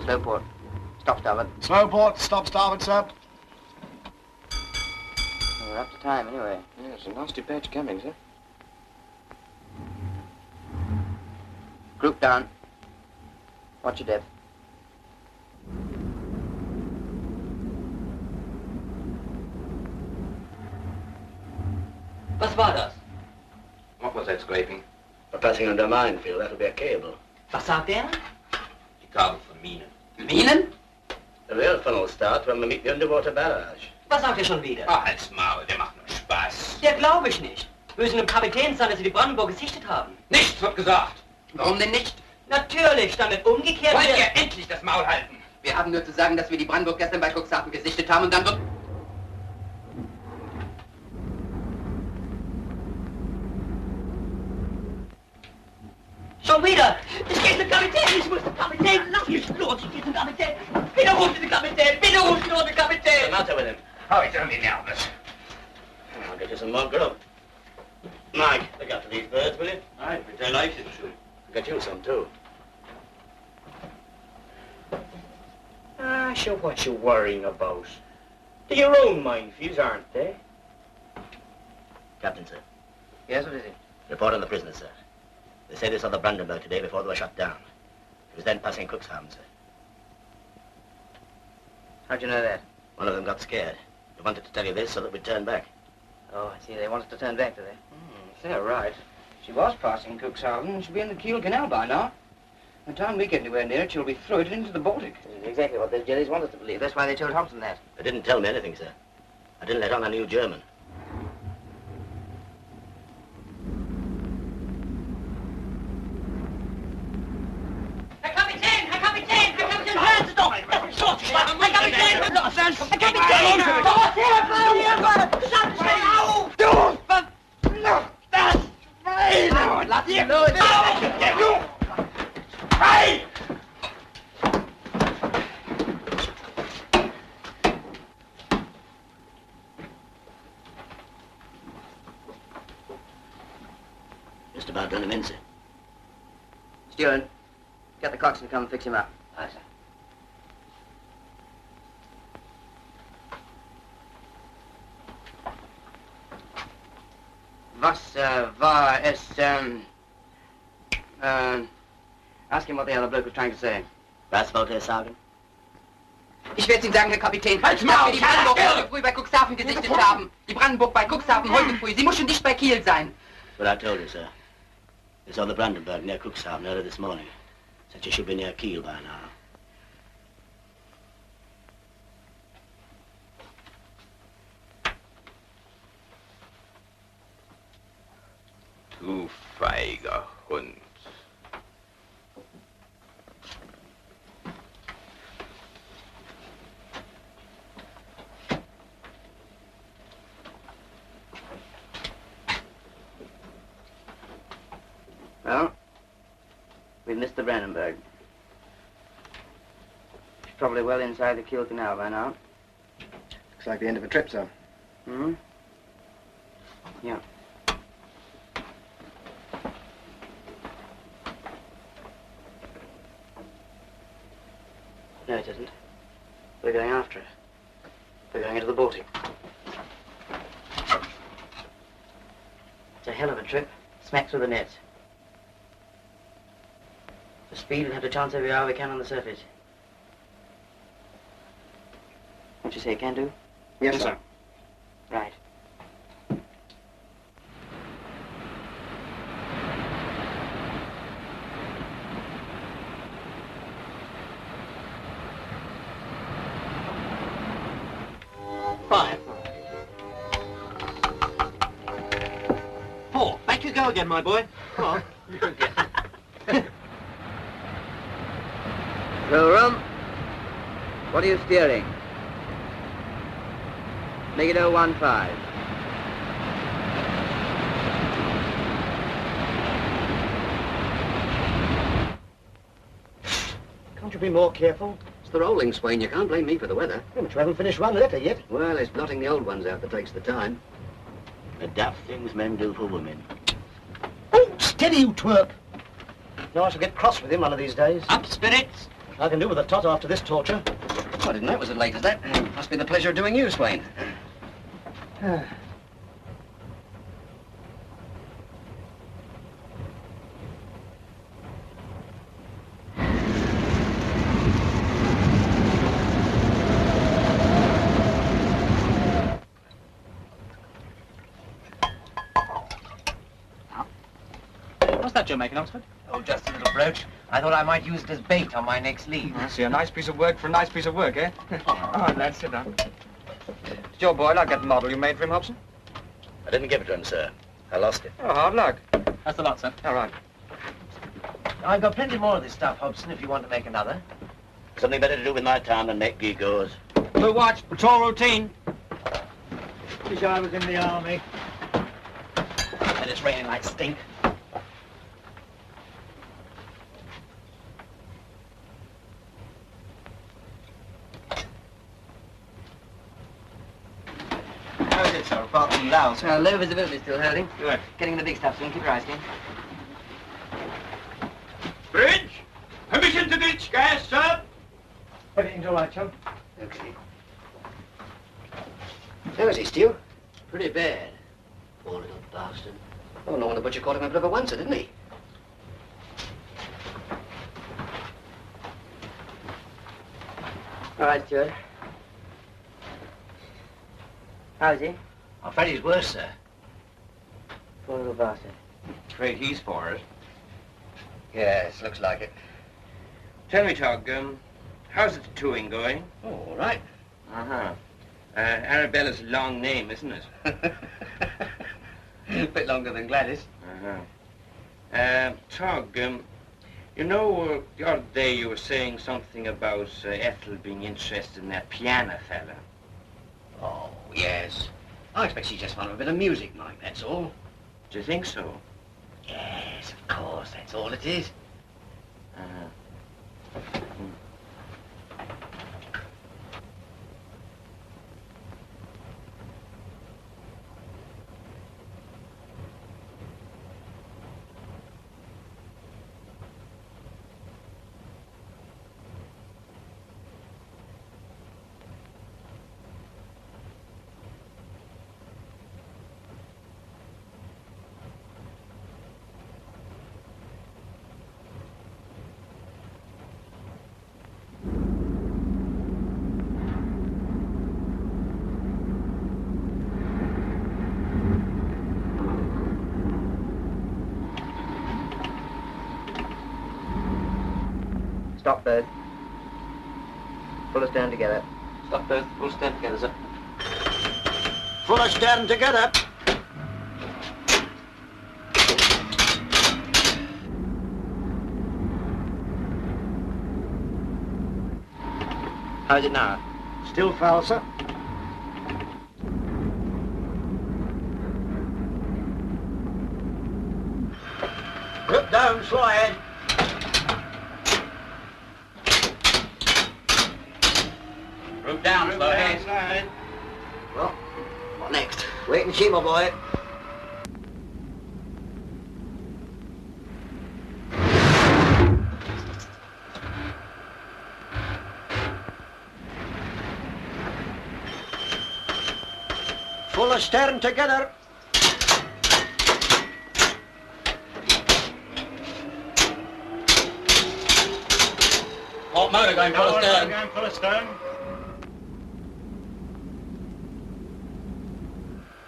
Slow port. Stop starboard. Slow port, stop starboard, sir. We're up to time, anyway. Yeah, it's a nasty patch coming, sir. Group down. Watch your depth. Was war das? What was that scraping? We're passing under a minefield. That'll be a cable. Was sagt er? Die Kabel von Minen. Minen? The real fun will start when we meet the underwater barrage. Was sagt er schon wieder? Ah, halt's Maul, der macht nur Spaß. Der glaube ich nicht. Wir müssen dem Kapitän sagen, dass sie die Brandenburg gesichtet haben. Nichts wird gesagt. Warum denn nicht? Natürlich, damit umgekehrt Wollt wird... ihr endlich das Maul halten? Wir haben nur zu sagen, dass wir die Brandenburg gestern bei Cuxhaven gesichtet haben und dann wird... Schon wieder! Ich gehe zum Kapitän! Ich muss zum Kapitän! Lass mich los! Ich gehe zum Kapitän! Bitte ruf den Kapitän! Bitte ruf den Kapitän! What's the matter with him? Oh, he's only nervous. I'll get you some more grub. Mike, look after these birds, will you? Aye, but I like it too. I'll get you some, too. Sure, what you worrying about? They're your own minefields, aren't they? Captain, sir. Yes, what is it? Report on the prisoners, sir. They say they saw the Brandenburg today before they were shot down. It was then passing Cuxhaven, sir. How'd you know that? One of them got scared. They wanted to tell you this so that we'd turn back. Oh, I see. They want us to turn back, do they? If they're right. She was passing Cuxhaven. She'll be in the Kiel Canal by now. By the time we get anywhere near it, she'll be floated into the Baltic. This is exactly what those jellies want us to believe. That's why they told Hobson that. They didn't tell me anything, sir. I didn't let on I knew German. Herr Kapitän! Herr Kapitän! Herr Kapitän! Hören Sie doch! Herr Kapitän! Los, Herr Kapitän! Los, Hilfe! Schaut schnell auf! Du! Das Schwein! Lass ihn los! Hey! Just about done him in, sir. Steward, get the coxswain to come and fix him up. Aye, sir. Was war es, ask him what the other bloke was trying to say. Was wollte er sagen? Ich werde Ihnen sagen, Herr Kapitän, Halt's dass Maul! wir die Brandenburg heute früh bei Cuxhaven gesichtet haben. Die Brandenburg bei Cuxhaven heute früh. Sie muss schon dicht bei Kiel sein. But I told you, sir. They saw the Brandenburg near Cuxhaven early this morning. Said you should be near Kiel by now. Du feiger Hund. Well, we've missed the Brandenburg. It's probably well inside the Kiel Canal by now. Looks like the end of a trip, sir. Hmm? Yeah. No, it isn't. We're going after it. We're going into the Baltic. It's a hell of a trip. Smack through the nets. For speed, we'll have to chance every hour we can on the surface. What you say, can do? Yes, sir. Right. Fire. 4. Back you go again, my boy. Come on. Room. What are you steering? Make it 015. Can't you be more careful? It's the rolling, Swain. You can't blame me for the weather. Yeah, but you haven't finished one letter yet. Well, it's blotting the old ones out that takes the time. The daft things men do for women. Oh, steady, you twerp. No, I shall get cross with him one of these days. Up, spirits! I can do with a tot after this torture. I didn't know it was as late as that. Must be the pleasure of doing you, Swain. What's that you're making, Oxford? Oh, just a little brooch. I thought I might use it as bait on my next leave. I see, a nice piece of work for a nice piece of work, eh? All right, lad, sit down. Did your boy like that model you made for him, Hobson? I didn't give it to him, sir. I lost it. Oh, hard luck. That's the lot, sir. All right. I've got plenty more of this stuff, Hobson, if you want to make another. Something better to do with my time than make gewgaws. Blue watch, patrol routine. Wish I was in the army. And it's raining like stink. How is it, sir, apart from Laos? Low visibility still holding. Good. Getting the big stuff soon. Keep your eyes keen. Bridge! Permission to ditch gas, sir! Everything's all right, chum. Okay. How is he, Stu? Pretty bad. Poor little bastard. Oh, no wonder Butcher called him a bit of a once, didn't he? All right, Stuart. How is he? I'm afraid he's worse, sir. Poor little bastard. Afraid he's for it. Yes, looks like it. Tell me, Tog, how's the tattooing going? Oh, all right. Uh-huh. Arabella's a long name, isn't it? A bit longer than Gladys. Uh-huh. Tog, you know, the other day you were saying something about Ethel being interested in that piano fella. Oh, yes. I expect she just wanted a bit of music, Mike, that's all. Do you think so? Yes, of course, that's all it is. Uh-huh. Stop, Bird. Pull us down together. Stop, Bird. We'll stand together, sir. Full us down together. How's it now? Still foul, sir. Look down, slow ahead. Rope down, slow ahead. Well, what next? Wait and see, my boy. Full astern together. Port motor going full astern. Going full astern.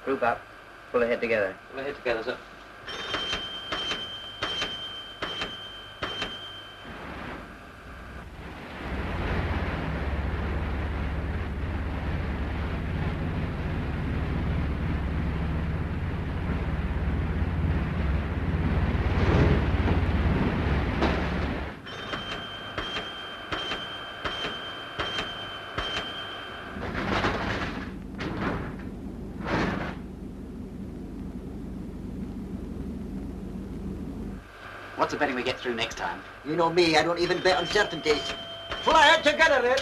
Group up. Pull ahead together. Pull ahead together, sir. What's the betting we get through next time? You know me, I don't even bet on certainties. Full ahead together, then.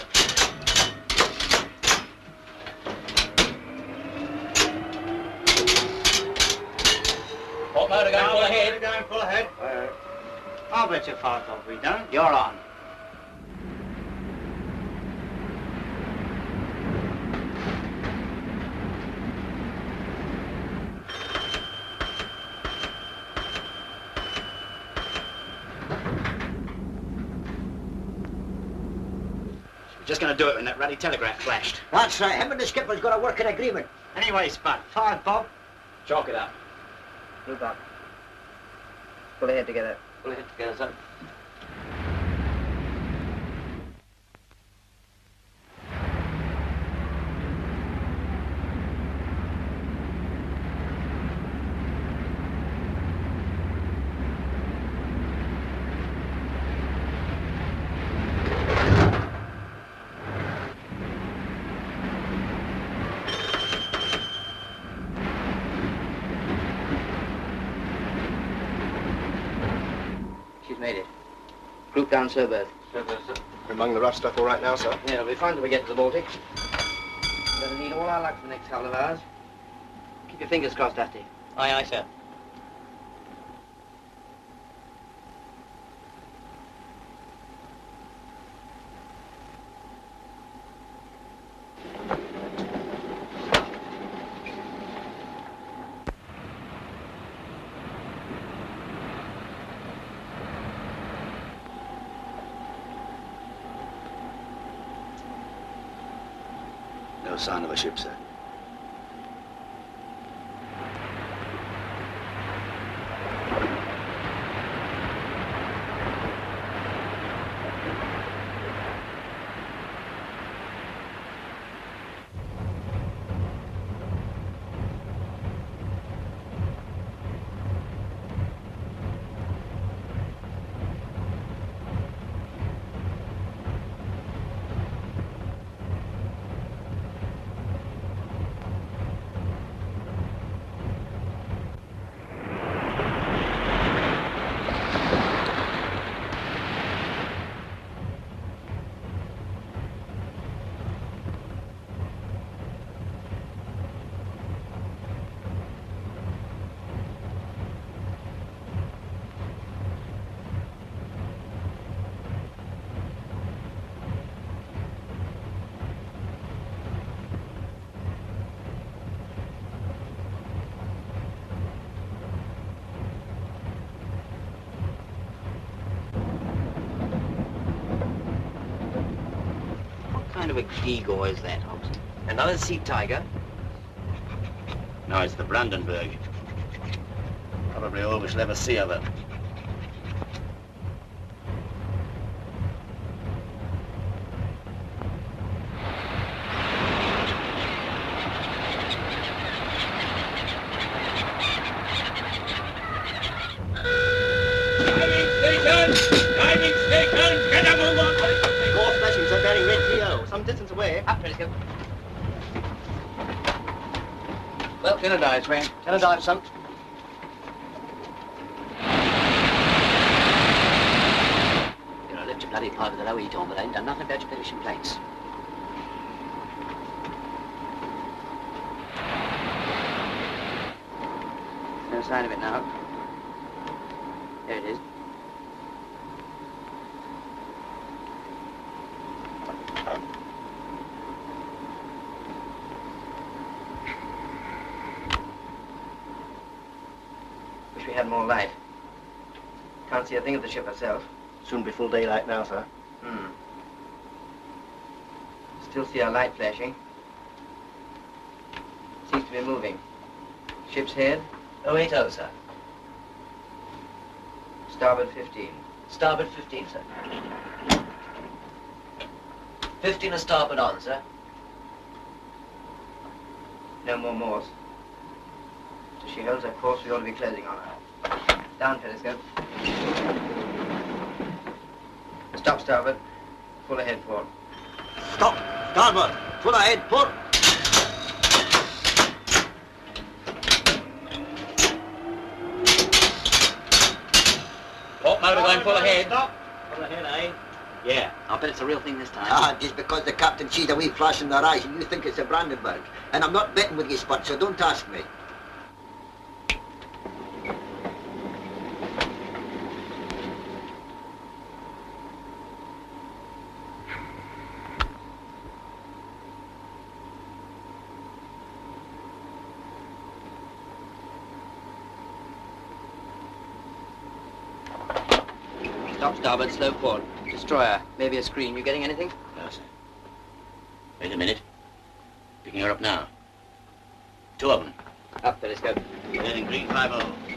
Port motor going full ahead. Going full ahead. I'll bet you 5 bob we don't. You're on. Just going to do it when that ruddy telegraph flashed. That's right, him and the skipper's got a working agreement. Anyway, Spud, 5 bob. Chalk it up. Group up. Pull ahead together. Pull ahead together, sir. Made it. Group down Surberth. We're among the rough stuff all right now, sir. Yeah, it'll be fine till we get to the Baltics. We're going to need all our luck for the next couple of hours. Keep your fingers crossed, Dusty. Aye, aye, sir. No sign of a ship, sir. What kind of a gewgaw is that, Hobson? Another sea tiger? No, it's the Brandenburg. Probably all we shall ever see of it. Some away. Up, Periscope. Well, dinner dives, Wayne. Dinner dive, son. You're a lift your bloody pipe with the WWII on, but I ain't done nothing about your finishing plates. No sign of it now. There it is. Wish we had more light. Can't see a thing of the ship herself. Soon be full daylight now, sir. Still see our light flashing. Seems to be moving. Ship's head? 080, sir. Starboard 15. Starboard 15, sir. 15 and starboard on, sir. No more Morse. If she holds her course, we ought to be closing on her. Down, Periscope. Stop, starboard. Full ahead, port. Stop! Starboard! Full ahead, port! Port motor going full ahead. Stop. Full ahead, eh? Yeah, I'll bet it's a real thing this time. Ah, just because the captain sees a wee flash in their eyes and you think it's a Brandenburg. And I'm not betting with you, Spot, so don't ask me. Stop, starboard, slow port. Destroyer, maybe a screen. You getting anything? No, sir. Wait a minute. Picking her up now. Two of them. Up, Periscope. Heading green 50.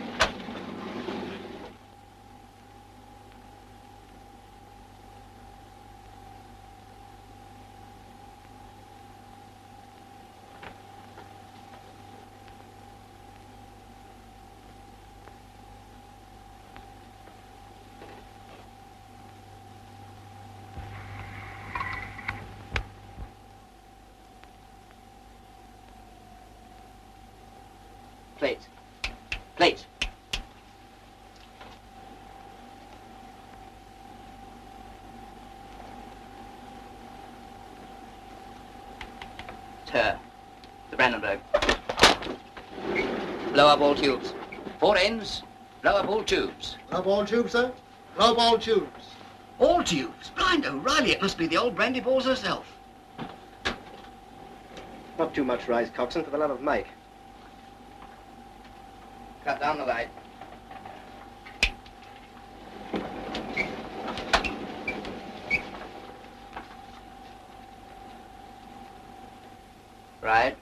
Plates. Plates. It's her. The Brandenburg. Blow up all tubes. Four ends, blow up all tubes. Blow up all tubes, sir? Blow up all tubes. All tubes? Blind O'Reilly, it must be the old brandy balls herself. Not too much rise, coxswain, for the love of Mike. Cut down the light. Right.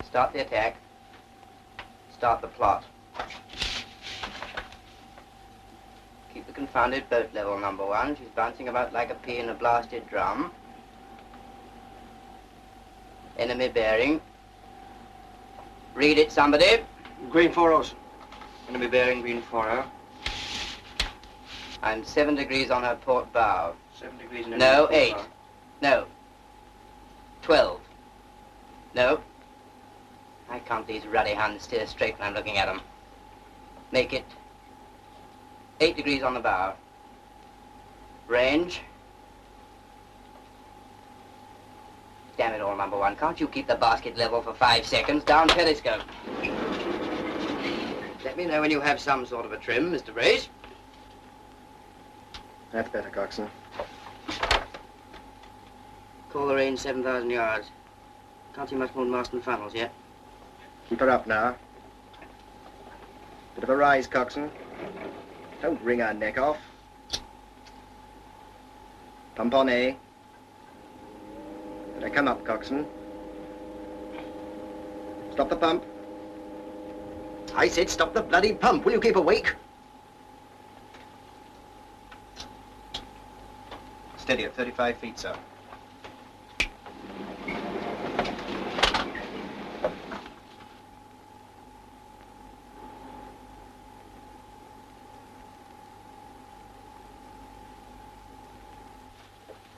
Start the attack. Start the plot. Keep the confounded boat level, number one. She's bouncing about like a pea in a blasted drum. Enemy bearing. Read it, somebody. Green 40. Enemy bearing green 40. I'm 7 degrees on her port bow. 7 degrees in No, 8. No. 12. No. I can't these ruddy hands steer straight when I'm looking at them. Make it 8 degrees on the bow. Range. Damn it all, number one. Can't you keep the basket level for 5 seconds? Down Periscope. Let me know when you have some sort of a trim, Mr. Brace. That's better, coxswain. Call the range 7,000 yards. Can't see much more than mast and funnels yet. Keep her up now. Bit of a rise, coxswain. Don't wring our neck off. Pump on A. Better come up, coxswain. Stop the pump. I said stop the bloody pump. Will you keep awake? Steady at 35 feet, sir.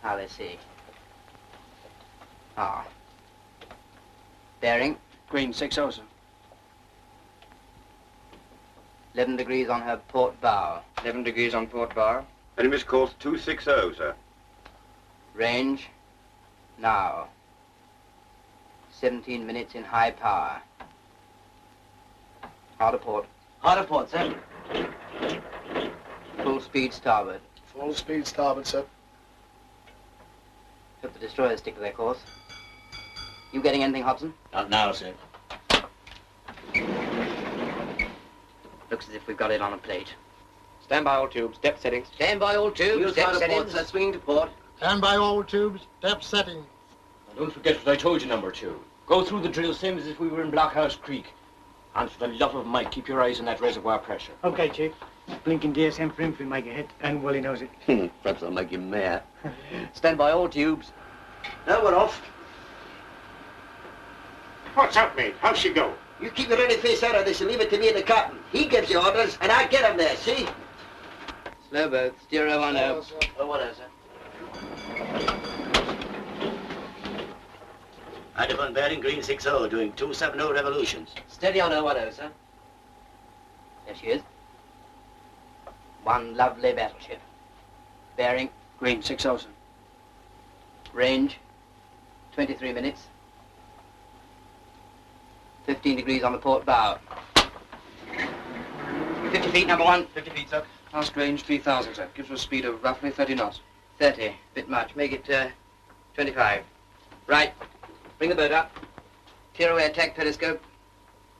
Now let's see. Ah. Bearing? Green 60, sir. 11 degrees on her port bow. 11 degrees on port bow. Enemy's course 260, sir. Range? Now. 17 minutes in high power. Hard a port. Hard a port, sir. Full speed starboard. Full speed starboard, sir. Hope the destroyers stick to their course. You getting anything, Hobson? Not now, sir. Looks as if we've got it on a plate. Stand by all tubes. Depth settings. Stand by all tubes. Use Depth hard a port, settings. sir. Swinging to port. Stand by all tubes. Depth settings. Don't forget what I told you, number 2. Go through the drill same as if we were in Blockhouse Creek. And for the love of Mike, keep your eyes on that reservoir pressure. Okay, Chief. Blinking DSM for him if we make a hit, and Willie knows it. Perhaps I'll make you mayor. Stand by all tubes. Now we're off. What's up, mate? How's she go? You keep your any face out of this and leave it to me and the captain. He gives you orders, and I get 'em there, see? Slow boat. Steer 010. Oh, what is it? Idleburn bearing green 60, doing 270 revolutions. Steady on 010, sir. There she is. One lovely battleship. Bearing? Green 60, sir. Range? 23 minutes. 15 degrees on the port bow. 50 feet, number 1. 50 feet, sir. Last range 3,000, sir. Gives us a speed of roughly 30 knots. 30. Bit much. Make it 25. Right. Bring the boat up. Clear away attack periscope.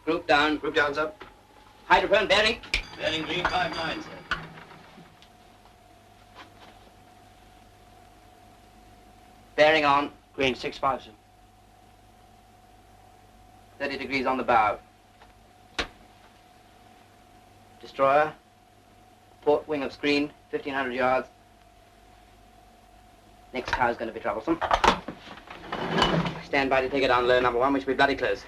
Group down. Group down, sir. Hydrophone bearing. Bearing green 59, sir. Bearing on. Green 65, sir. 30 degrees on the bow. Destroyer. Port wing of screen. 1,500 yards. Next car's going to be troublesome. Stand by to take it down low, number 1. We should be bloody close.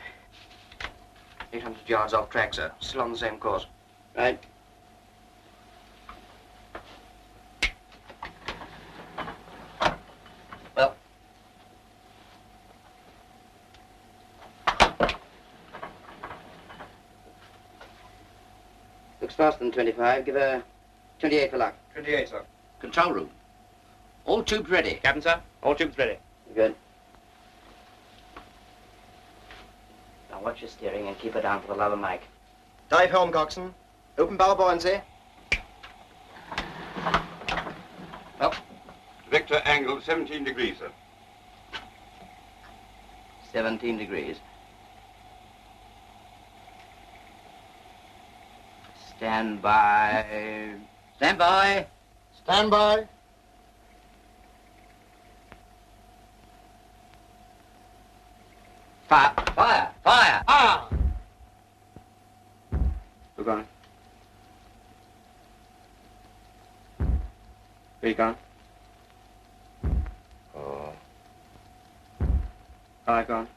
800 yards off track, sir. Still on the same course. Right. Well. Looks faster than 25. Give her 28 for luck. 28, sir. Control room. All tubes ready. Captain, sir. All tubes ready. Good. Now watch your steering and keep her down for the love of Mike. Dive home, coxswain. Open bow buoyancy. Well. Vector angle 17 degrees, sir. 17 degrees. Stand by. Stand by. Stand by. Fire. Fire. Fire. Ah! We're gone. Three gone. Oh. 5 gone.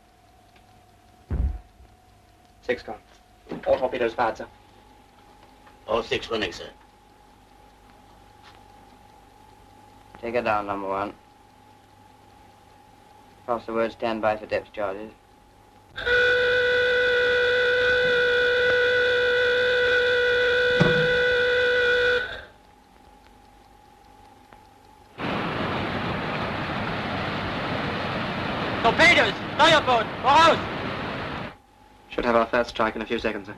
6 gone. All torpedoes fired, sir. All 6 running, sir. Take her down, number 1. Pass the word stand by for depth charges. Torpedoes! Dive boat! For house! Should have our first strike in a few seconds, sir.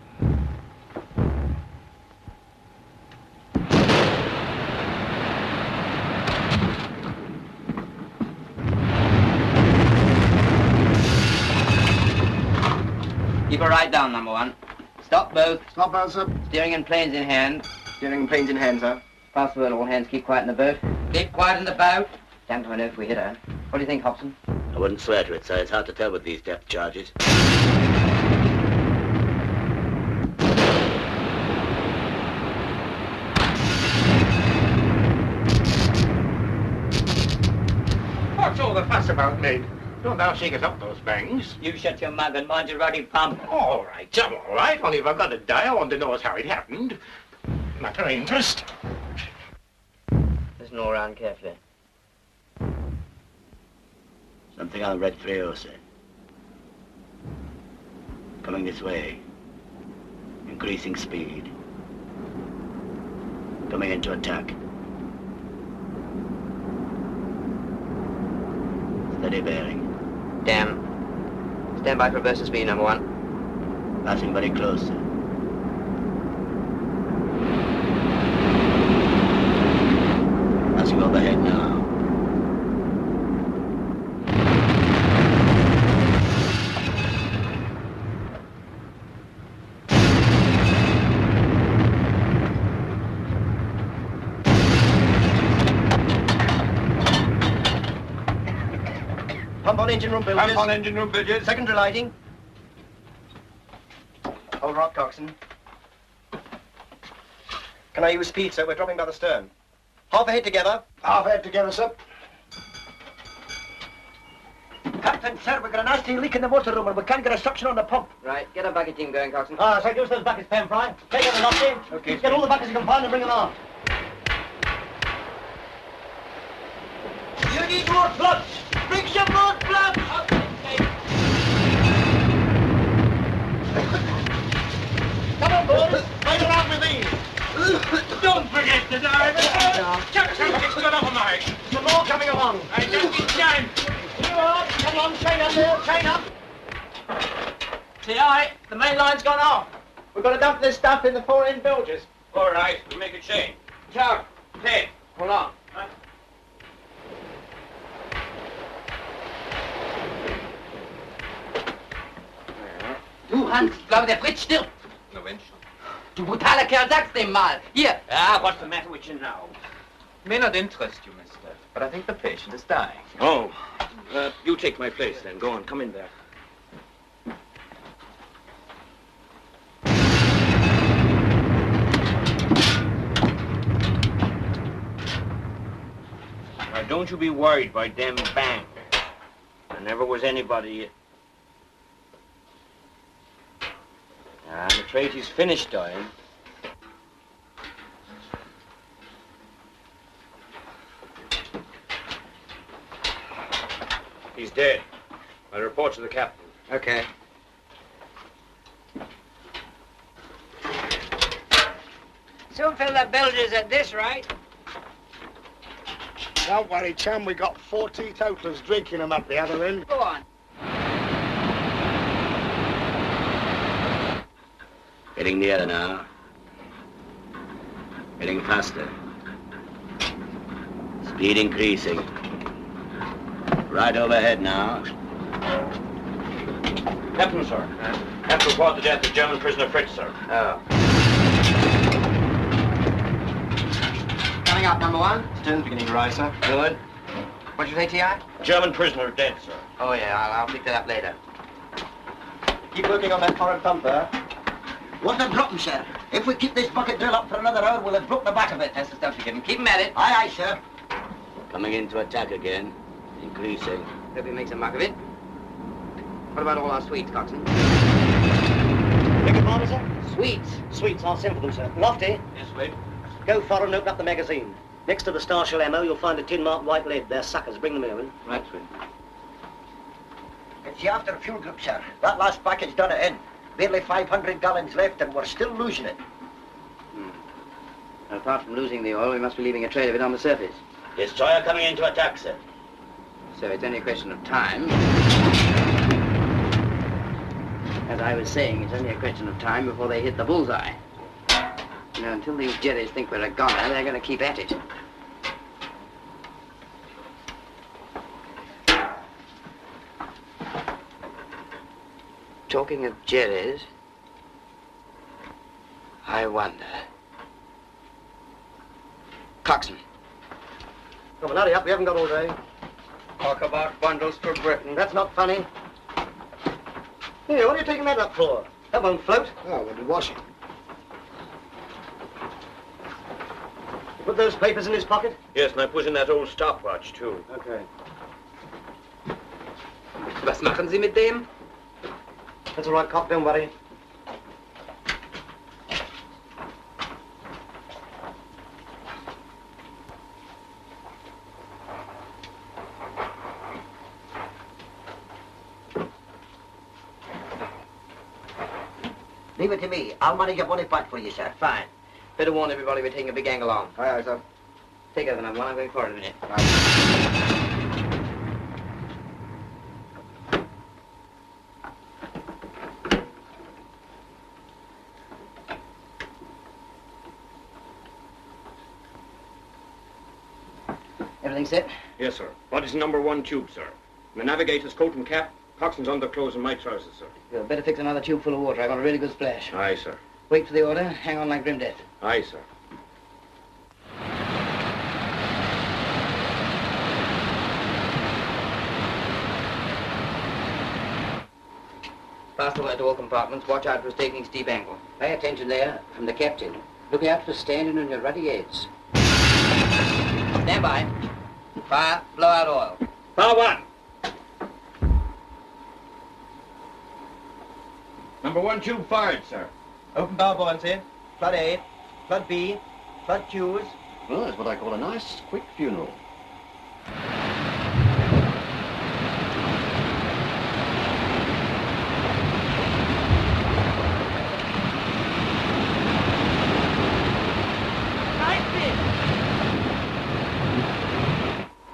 Keep her right down, number 1. Stop both. Stop both, sir. Steering and planes in hand. Steering and planes in hand, sir. Pass the word, all hands. Keep quiet in the boat. Keep quiet in the boat. Damned if I know if we hit her. What do you think, Hobson? I wouldn't swear to it, sir. It's hard to tell with these depth charges. What's all the fuss about, mate? Don't thou shake us up those bangs. You shut your mouth and mind your ruddy pump. All right, I'm all right. Only if I've got to die, I want to know how it happened. Matter of interest. Listen all round carefully. Something on Red Freose. Coming this way. Increasing speed. Coming into attack. Steady bearing. Damn. Stand by for burst of speed, number 1. Passing very close, sir. Passing overhead now. Pump on engine room bilges. Pump on engine room bilges. Secondary lighting. Hold rock, coxswain. Can I use speed, sir? We're dropping by the stern. Half ahead together. Half head together, sir. Captain, sir, we've got a nasty leak in the motor room and we can't get a suction on the pump. Right, get a bucket team going, Coxswain. So use those buckets, Penfry. Take out the lofty. Okay. Get all the buckets you can find and bring them on. You need more plugs. Bring some more plugs. Come on, boys. Right around with these. Don't forget the dive. Chuck something's got off of mine. Some more coming along. I just in time. You are. Come on, chain up there. Chain up. TI, the main line's gone off. We've got to dump this stuff in the fore-end bilges. All right, we'll make a chain. Chuck, Ted, hold on. Du, Hans, ich glaube, der Fritz stirbt. Na Mensch. Du brutaler Kerl, sag's dem mal. Hier. Ah, what's the matter with you now? May not interest you, mister, but I think the patient is dying. Oh, you take my place then. Go on, come in there. Now, don't you be worried by them bang. There never was anybody... I'm afraid he's finished dying. He's dead. I report to the captain. Okay. Soon fill the bilges at this, right? Don't worry, chum. We got 4 teetotalers drinking them up the other end. Go on. Getting nearer now. Getting faster. Speed increasing. Right overhead now. Captain, sir. Captain report the death of German prisoner Fritz, sir. Oh. Coming up, number 1. Stern's beginning to rise, sir. Good. What'd you say, T.I.? German prisoner dead, sir. Oh, yeah, I'll pick that up later. Keep working on that forward pump there. What a drop, sir. If we keep this bucket drill up for another hour, we'll have broke the back of it. That's the stuff you give him. Keep him at it. Aye, aye, sir. Coming into attack again. Increasing. Hope he makes a muck of it. What about all our sweets, Coxswain? Beg your pardon, sir? Sweets. Sweets, I'll send for them, sir. Lofty, Yes, wait. go forward and open up the magazine. Next to the Star Shell ammo, you'll find a tin marked white lid. They're suckers. Bring them here, will you? Right, sweet. It's the after fuel group, sir. That last package done it in. Barely 500 gallons left and we're still losing it. Apart from losing the oil, we must be leaving a trail of it on the surface. Destroyer coming into attack, sir. So it's only a question of time. As I was saying, it's only a question of time before they hit the bullseye. You know, until these jerries think we're a goner, they're going to keep at it. Talking of jerries, I wonder. Coxswain. Come on, hurry up. We haven't got all day. Talk about bundles for Britain. That's not funny. Here, what are you taking that up for? That won't float. Oh, we'll be washing. You put those papers in his pocket? Yes, and I put in that old stopwatch, too. Okay. Was machen Sie mit dem? That's all right, Cock. Don't worry. Leave it to me. I'll manage a bonny part for you, sir. Fine. Better warn everybody we're taking a big angle on. Aye, aye, sir. Take over, number one. I'm going forward in a minute. Everything set? Yes, sir. What is number one tube, sir? The navigator's coat and cap, coxswain's underclothes and my trousers, sir. Good. Better fix another tube full of water. I want a really good splash. Aye, sir. Wait for the order. Hang on like grim death. Aye, sir. Pass the word to all compartments. Watch out for a taking steep angle. Pay attention there from the captain. Look out for standing on your ruddy heads. Stand by. Fire. Blow out oil. Fire one. Number one tube fired, sir. Open bow buoyancy. Flood A, flood B, flood Q's. Well, that's what I call a nice, quick funeral.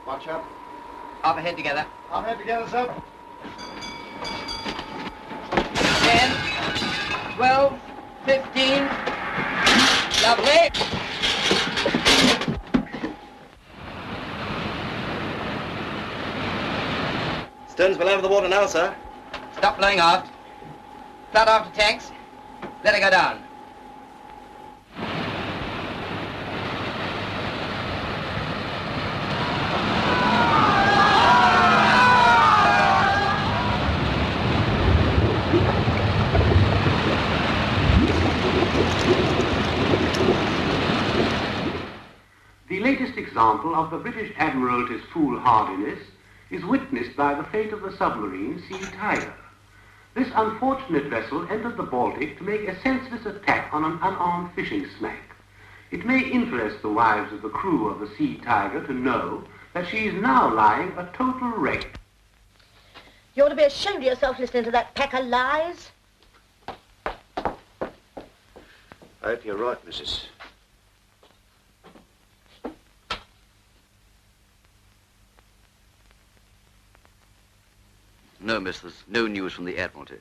Watch up. Half ahead together. Half head together, sir. 10, 12, 15. Lovely. Stern's well over the water now, sir. Stop blowing aft. Flood after tanks. Let her go down. The latest example of the British Admiralty's foolhardiness is witnessed by the fate of the submarine Sea Tiger. This unfortunate vessel entered the Baltic to make a senseless attack on an unarmed fishing smack. It may interest the wives of the crew of the Sea Tiger to know that she is now lying a total wreck. You ought to be ashamed of yourself listening to that pack of lies. I hope you're right, Mrs. No, miss, there's no news from the Admiralty.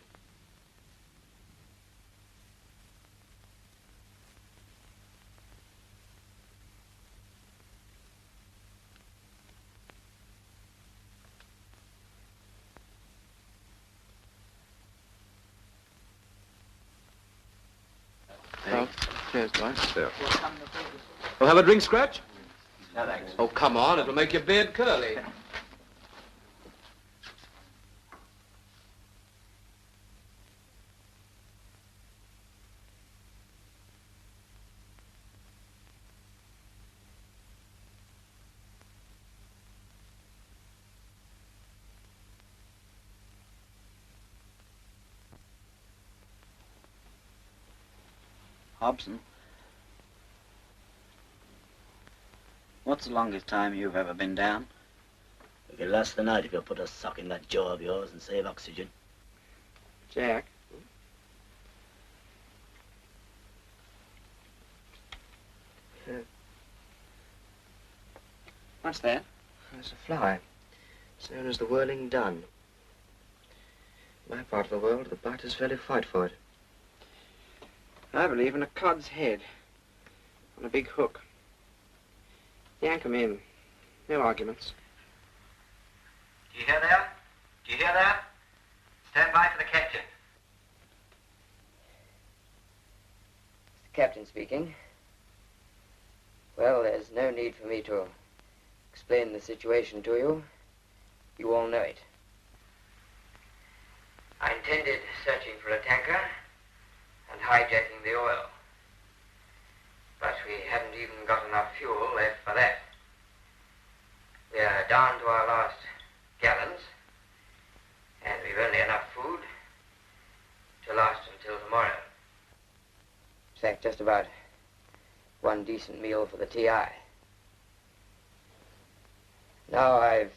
Thanks. Cheers, boy. There. We'll have a drink, Scratch? No, thanks. Oh, come on. It'll make your beard curly. Hobson, what's the longest time you've ever been down? We could last the night if you put a sock in that jaw of yours and save oxygen. Jack. What's that? It's a fly. It's known as the whirling dun. In my part of the world, the biters fairly fight for it. I believe in a cod's head on a big hook. Yank 'em in. No arguments. Do you hear that? Do you hear that? Stand by for the captain. It's the captain speaking. Well, there's no need for me to explain the situation to you. You all know it. I intended searching for a tanker and hijacking the oil. But we haven't even got enough fuel left for that. We are down to our last gallons, and we've only enough food to last until tomorrow. In fact, just about one decent meal for the TI. Now I've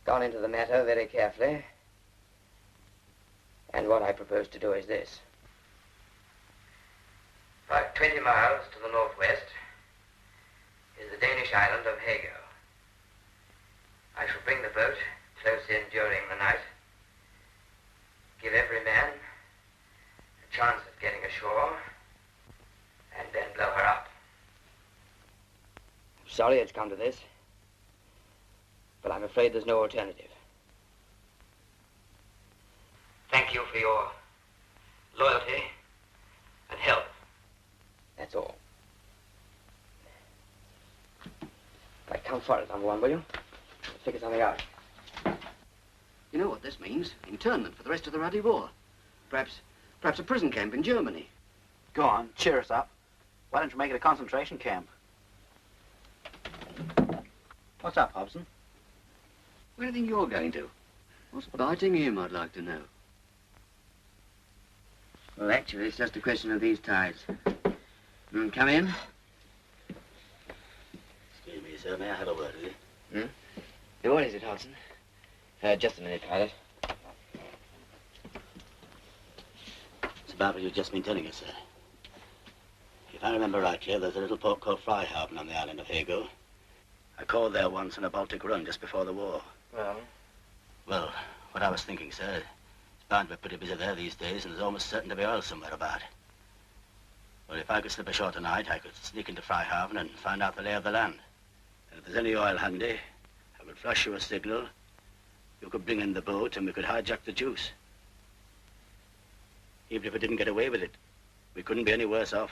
gone into the matter very carefully, and what I propose to do is this. About 20 miles to the northwest is the Danish island of Hago. I shall bring the boat close in during the night, give every man a chance of getting ashore, and then blow her up. Sorry it's come to this, but I'm afraid there's no alternative. Thank you for your loyalty and help. That's all. Right, come forward, number one, will you? Figure something out. You know what this means? Internment for the rest of the ruddy war. Perhaps a prison camp in Germany. Go on, cheer us up. Why don't you make it a concentration camp? What's up, Hobson? Where do you think you're going to? What's biting him, I'd like to know. Well, actually, it's just a question of these tides. Come in. Excuse me, sir. May I have a word with you? What is it, Hobson? Just a minute, pilot. It's about what you've just been telling us, sir. If I remember rightly, there's a little port called Freihaven on the island of Hago. I called there once on a Baltic run just before the war. Well? Well, what I was thinking, sir, it's bound to be pretty busy there these days, and there's almost certain to be oil somewhere about. Well, if I could slip ashore tonight, I could sneak into Freihaven and find out the lay of the land. And if there's any oil handy, I could flash you a signal. You could bring in the boat, and we could hijack the juice. Even if we didn't get away with it, we couldn't be any worse off.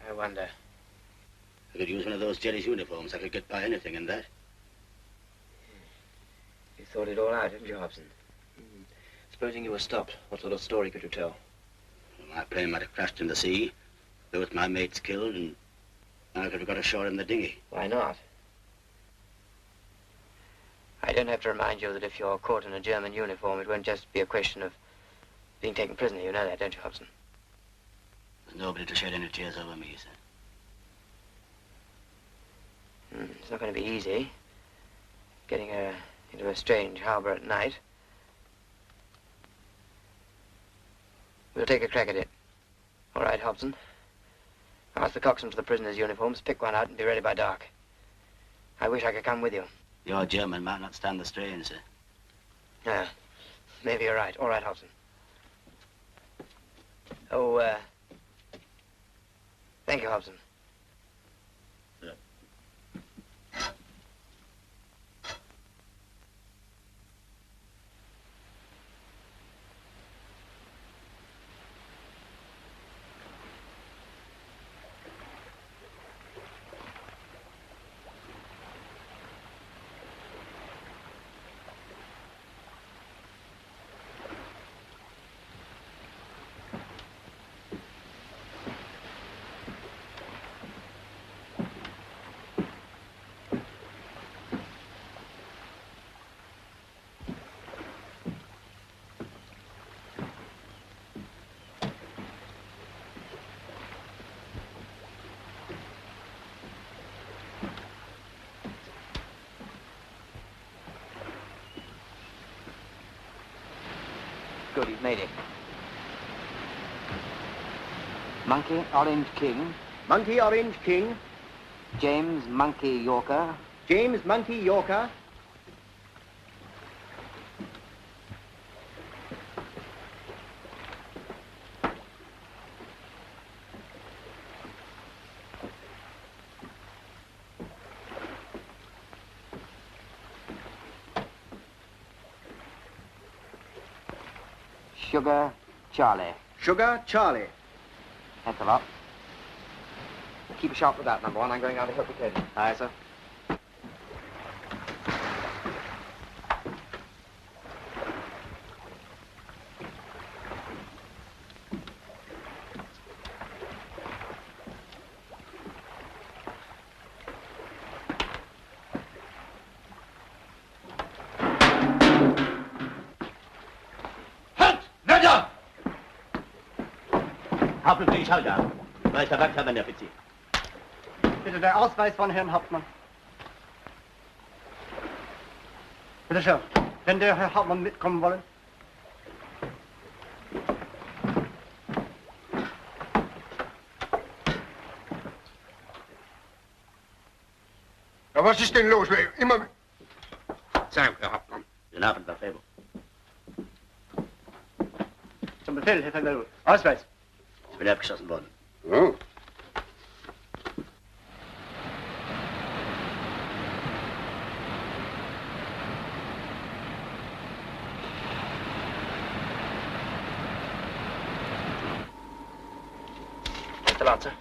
I wonder. I could use one of those jellies uniforms. I could get by anything in that. You thought it all out, didn't you, Hobson? Supposing you were stopped, what sort of story could you tell? Well, my plane might have crashed in the sea, both my mates killed, and I could have got ashore in the dinghy. Why not? I don't have to remind you that if you're caught in a German uniform, it won't just be a question of being taken prisoner. You know that, don't you, Hobson? There's nobody to shed any tears over me, sir. It's not going to be easy, getting into a strange harbor at night. We'll take a crack at it. All right, Hobson. Ask the coxswain for the prisoners' uniforms, pick one out, and be ready by dark. I wish I could come with you. Your German might not stand the strain, sir. Yeah, maybe you're right. All right, Hobson. Oh, thank you, Hobson. Good, you've made it. Monkey, Orange King. Monkey, Orange King. James, Monkey, Yorker. James, Monkey, Yorker. Sugar, Charlie. Sugar, Charlie. Thanks a lot. Keep a sharp lookout, number one. I'm going out to help you, Teddy. Aye, sir. Hauptbefehl Schalter. Meister Wachtkammernoffizier. Bitte der Ausweis von Herrn Hauptmann. Bitte schön. Wenn der Herr Hauptmann mitkommen wollen. Ja, was ist denn los? Immer... Sag, Herr Hauptmann. Guten Abend, Lefebvre. Zum Befehl, Herr Verwell. Ausweis. Ich bin abgeschossen worden. Oh. Mr. Lancer.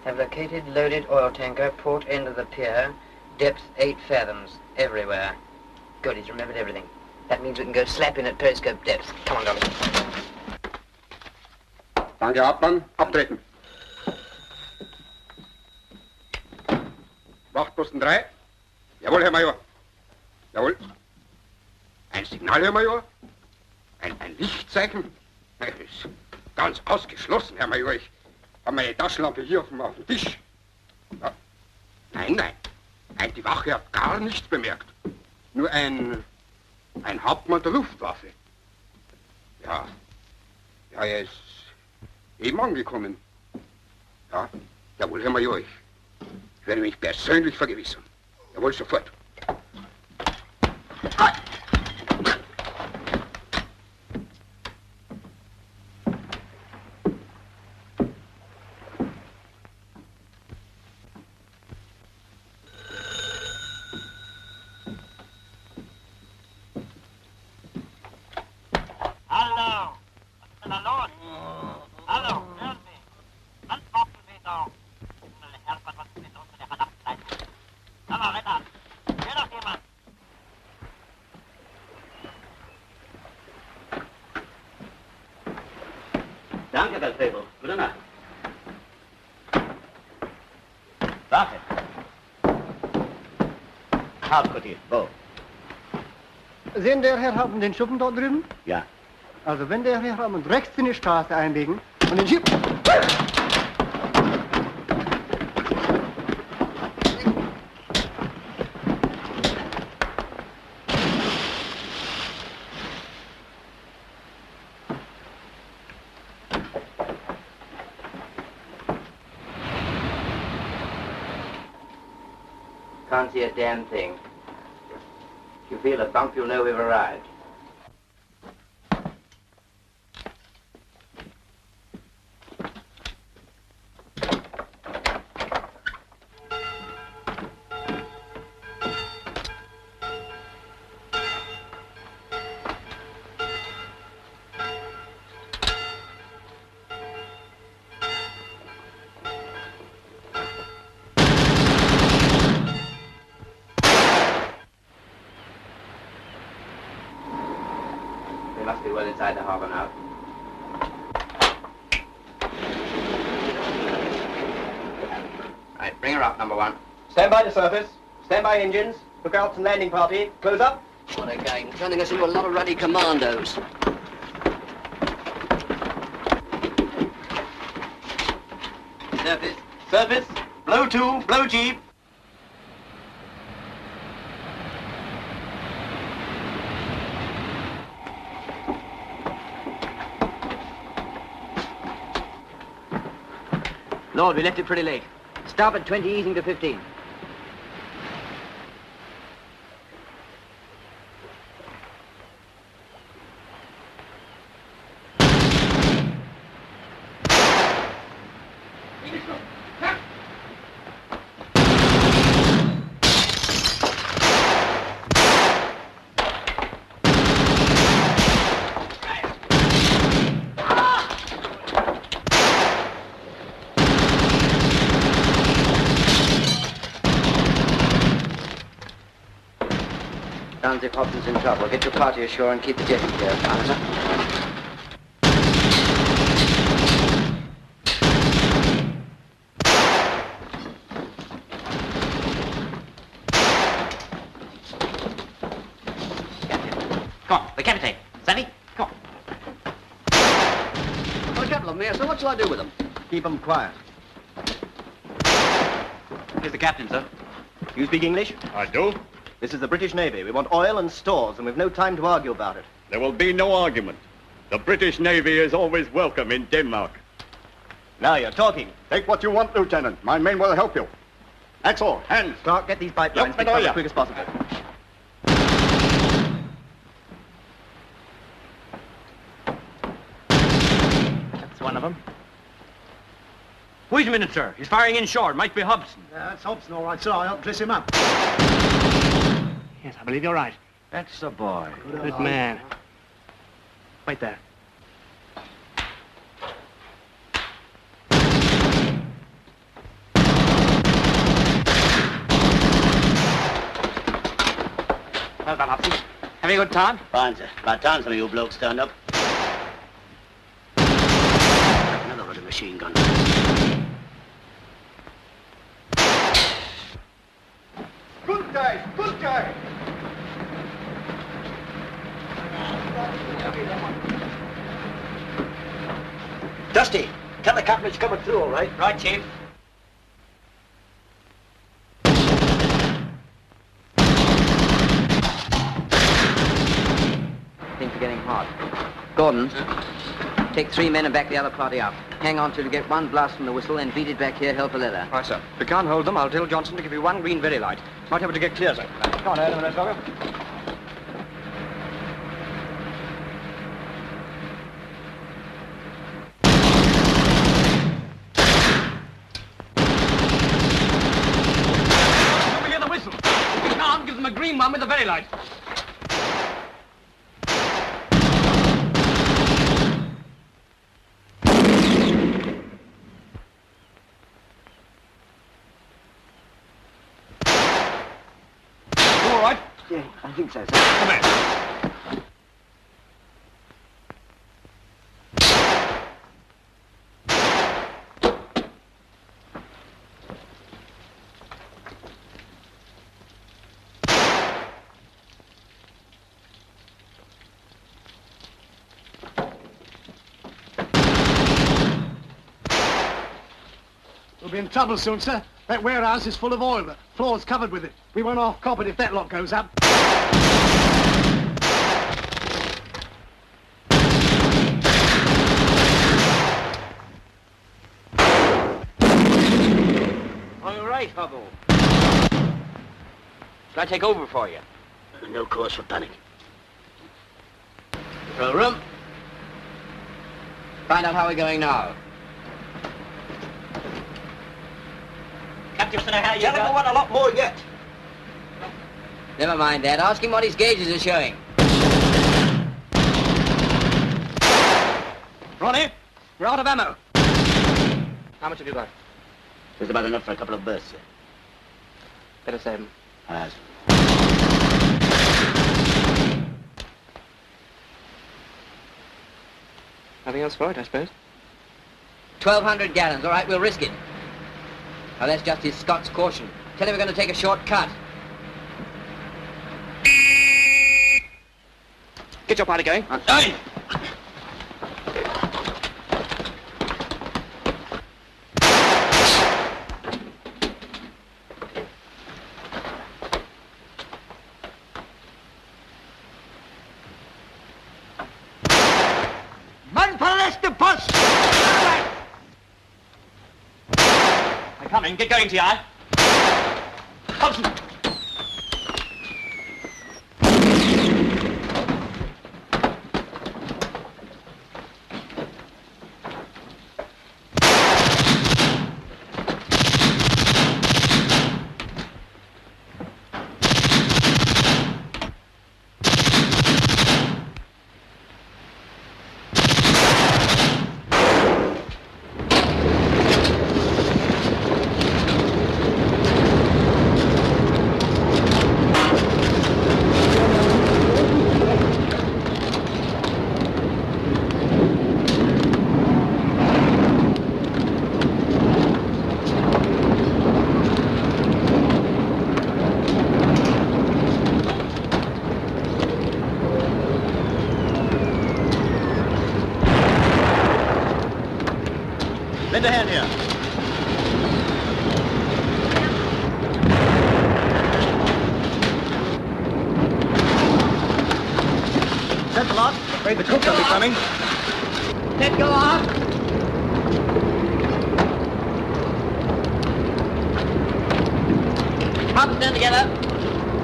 Have located loaded oil tanker, port end of the pier, depth 8 fathoms, everywhere. Good, he's remembered everything. That means we can go slap in at periscope depth. Come on, Dolly. Danke, Hauptmann. Abtreten. Wachtposten 3. Jawohl, Herr Major. Jawohl. Ein Signal, Herr Major. Ein Lichtzeichen. Das ist ganz ausgeschlossen, Herr Major. Ich habe meine Taschenlampe hier auf dem Tisch. Ja. Nein. Die Wache hat gar nichts bemerkt. Nur ein Hauptmann der Luftwaffe. Ja, er ist eben angekommen. Ja, jawohl, Herr Major, ich werde mich persönlich vergewissern. Jawohl, sofort. Danke, Lefebvre. Gute Nacht. Wache. Hauptquartier. Wo? Sehen der Herr Hauptmann den Schuppen dort drüben? Ja. Also wenn der Herr Hauptmann rechts in die Straße einbiegen und den Schiff... Can't see a damn thing. If you feel a bump, you'll know we've arrived. They must be well inside the harbour now. Right, bring her up, number 1. Stand by the surface. Stand by engines. Lookouts and landing party. Close up. What a game. Turning us into a lot of ruddy commandos. Surface. Surface. Blow 2. Blow jeep. Lord, we left it pretty late. Starboard 20, easing to 15. Sounds if Hobson's in trouble. Get your party ashore and keep the jetty clear, officer. Come on, the captain. Sonny, come on. Got a couple of them here, so what shall I do with them? Keep them quiet. Here's the captain, sir. You speak English? I do. This is the British Navy. We want oil and stores, and we've no time to argue about it. There will be no argument. The British Navy is always welcome in Denmark. Now you're talking. Take what you want, Lieutenant. My men will help you. That's all. Hands. Clark, get these pipe lines fixed up as quick as possible. That's one of them. Wait a minute, sir. He's firing inshore. Might be Hobson. Yeah, that's Hobson, all right, sir. I'll help dress him up. Yes, I believe you're right. That's the boy. Good man. Wait there. Well done, Hobson. Having a good time? Fine, sir. About time some of you blokes turned up. Another lot of machine gun. Good guys, good guys. Dusty, tell the captain it's coming through, all right? Right, Chief. Things are getting hot. Gordon, take 3 men and back the other party up. Hang on till you get one blast from the whistle, then beat it back here, help a leather. Right, sir. If we can't hold them, I'll tell Johnson to give you one green very light. Might have to get clear, sir. Come on, Adam, let's go. Over here, the whistle. If we can't, give them a green one with the very light. Yeah, I think so, sir. Come in. We'll be in trouble soon, sir. That warehouse is full of oil. The floor's covered with it. We won't half-cop it if that lot goes up. All right, Hubble. Shall I take over for you? No cause for panic. Control room. Find out how we're going now. Captain, how you Tell him we want a lot more yet. Never mind that. Ask him what his gauges are showing. Ronnie, we're out of ammo. How much have you got? There's about enough for a couple of bursts, sir. Better save them. As. Nothing else for it, I suppose. 1,200 gallons. All right, we'll risk it. Now, that's just his Scots caution. Tell him we're going to take a short cut. Get your party going. Aye. Man for the post! I'm coming. Get going, T.I. Hobson. Lend a hand here. Set the lot. Afraid the cook will be coming. Let go off. in together.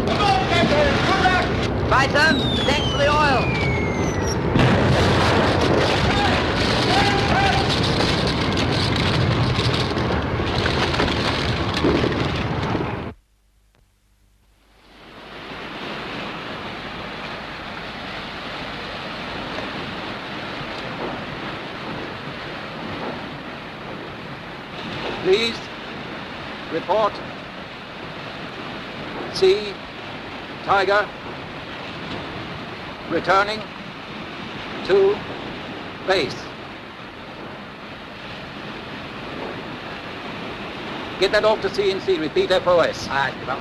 Come on, Captain. Good luck. Right, sir. Thanks for the oil. Please, report. Sea, Tiger, returning to base. Get that off to C&C, repeat FOS. Aye, well.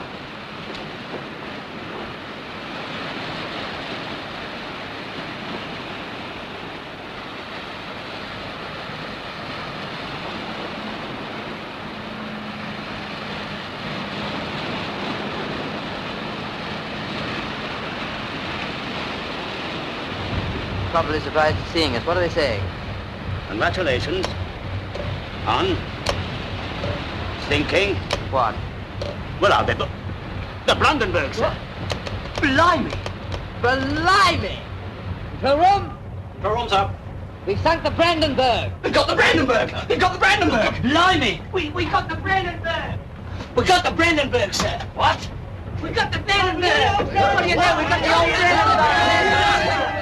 Probably surprised at seeing us. What are they saying? Congratulations on sinking. What? Well, the Brandenburg, sir. Blimey! Blimey! Jerome? Jerome's up. We've sunk the Brandenburg. We've got the Brandenburg! We've got the Brandenburg! Blimey! We got the Brandenburg! We got the Brandenburg, sir. What? We got the Brandenburg! What do you know? We got the old Brandenburg!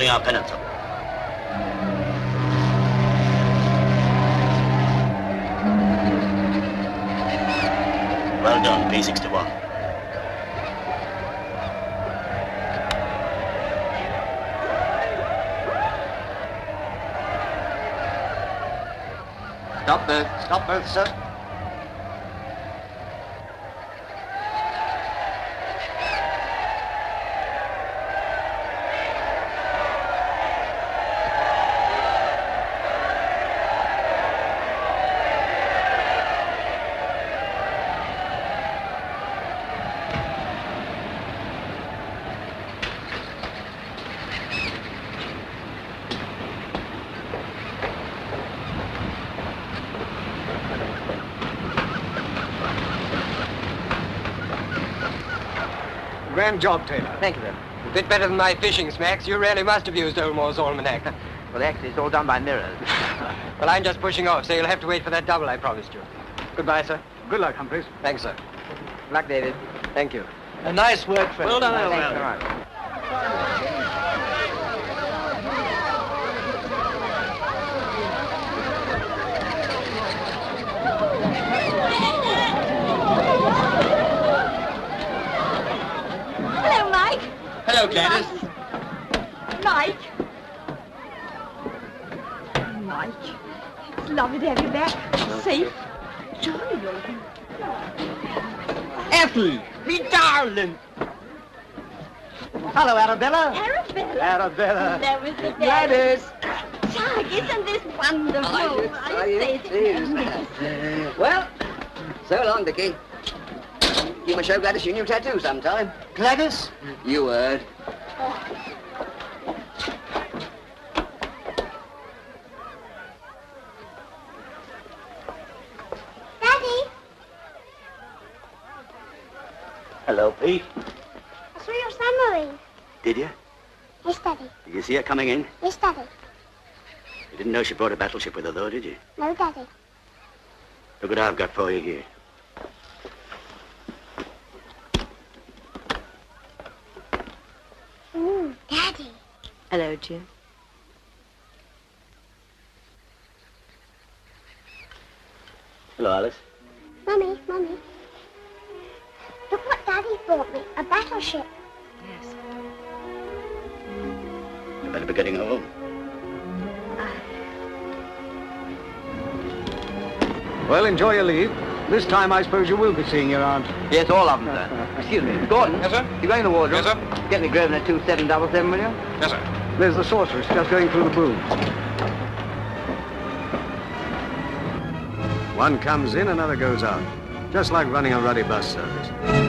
Our pennants up. Well done, P61. Stop both, sir. Grand job, Taylor. Thank you, then. A bit better than my fishing smacks. You really must have used Olmore's almanac. Well, actually, it's all done by mirrors. Well, I'm just pushing off, so you'll have to wait for that double I promised you. Goodbye, sir. Good luck, Humphreys. Thanks, sir. Good luck, David. Thank you. A nice work, Freddie. Well done, Thanks Elmer. very much. Hello, Mike. Hello, Gladys. Mike. Mike. It's lovely to have you back. Safe. Jolly, Yorkie. Ethel, me darling. Hello, Arabella. Arabella. Arabella. There was the Gladys. Jack, isn't this wonderful? It is. Well, so long, Dickie. You must show Gladys your new tattoo sometime. Gladys? You heard. Daddy, Hello, Pete. I saw your submarine. Did you? Yes, Daddy. Did you see her coming in? Yes, Daddy. You didn't know she brought a battleship with her, though, did you? No, Daddy. Look what I've got for you here. Ooh, Daddy. Hello, Jim. Hello, Alice. Mummy. Look what Daddy bought me. A battleship. Yes. You better be getting home. Well, enjoy your leave. This time I suppose you will be seeing your aunt. Yes, all of them, sir. Excuse me. Gordon. Yes, sir? You going in the wardrobe? Yes, sir. Get me Grosvenor 2777, will you? Yes, sir. There's the sorceress just going through the booms. One comes in, another goes out. Just like running a ruddy bus service.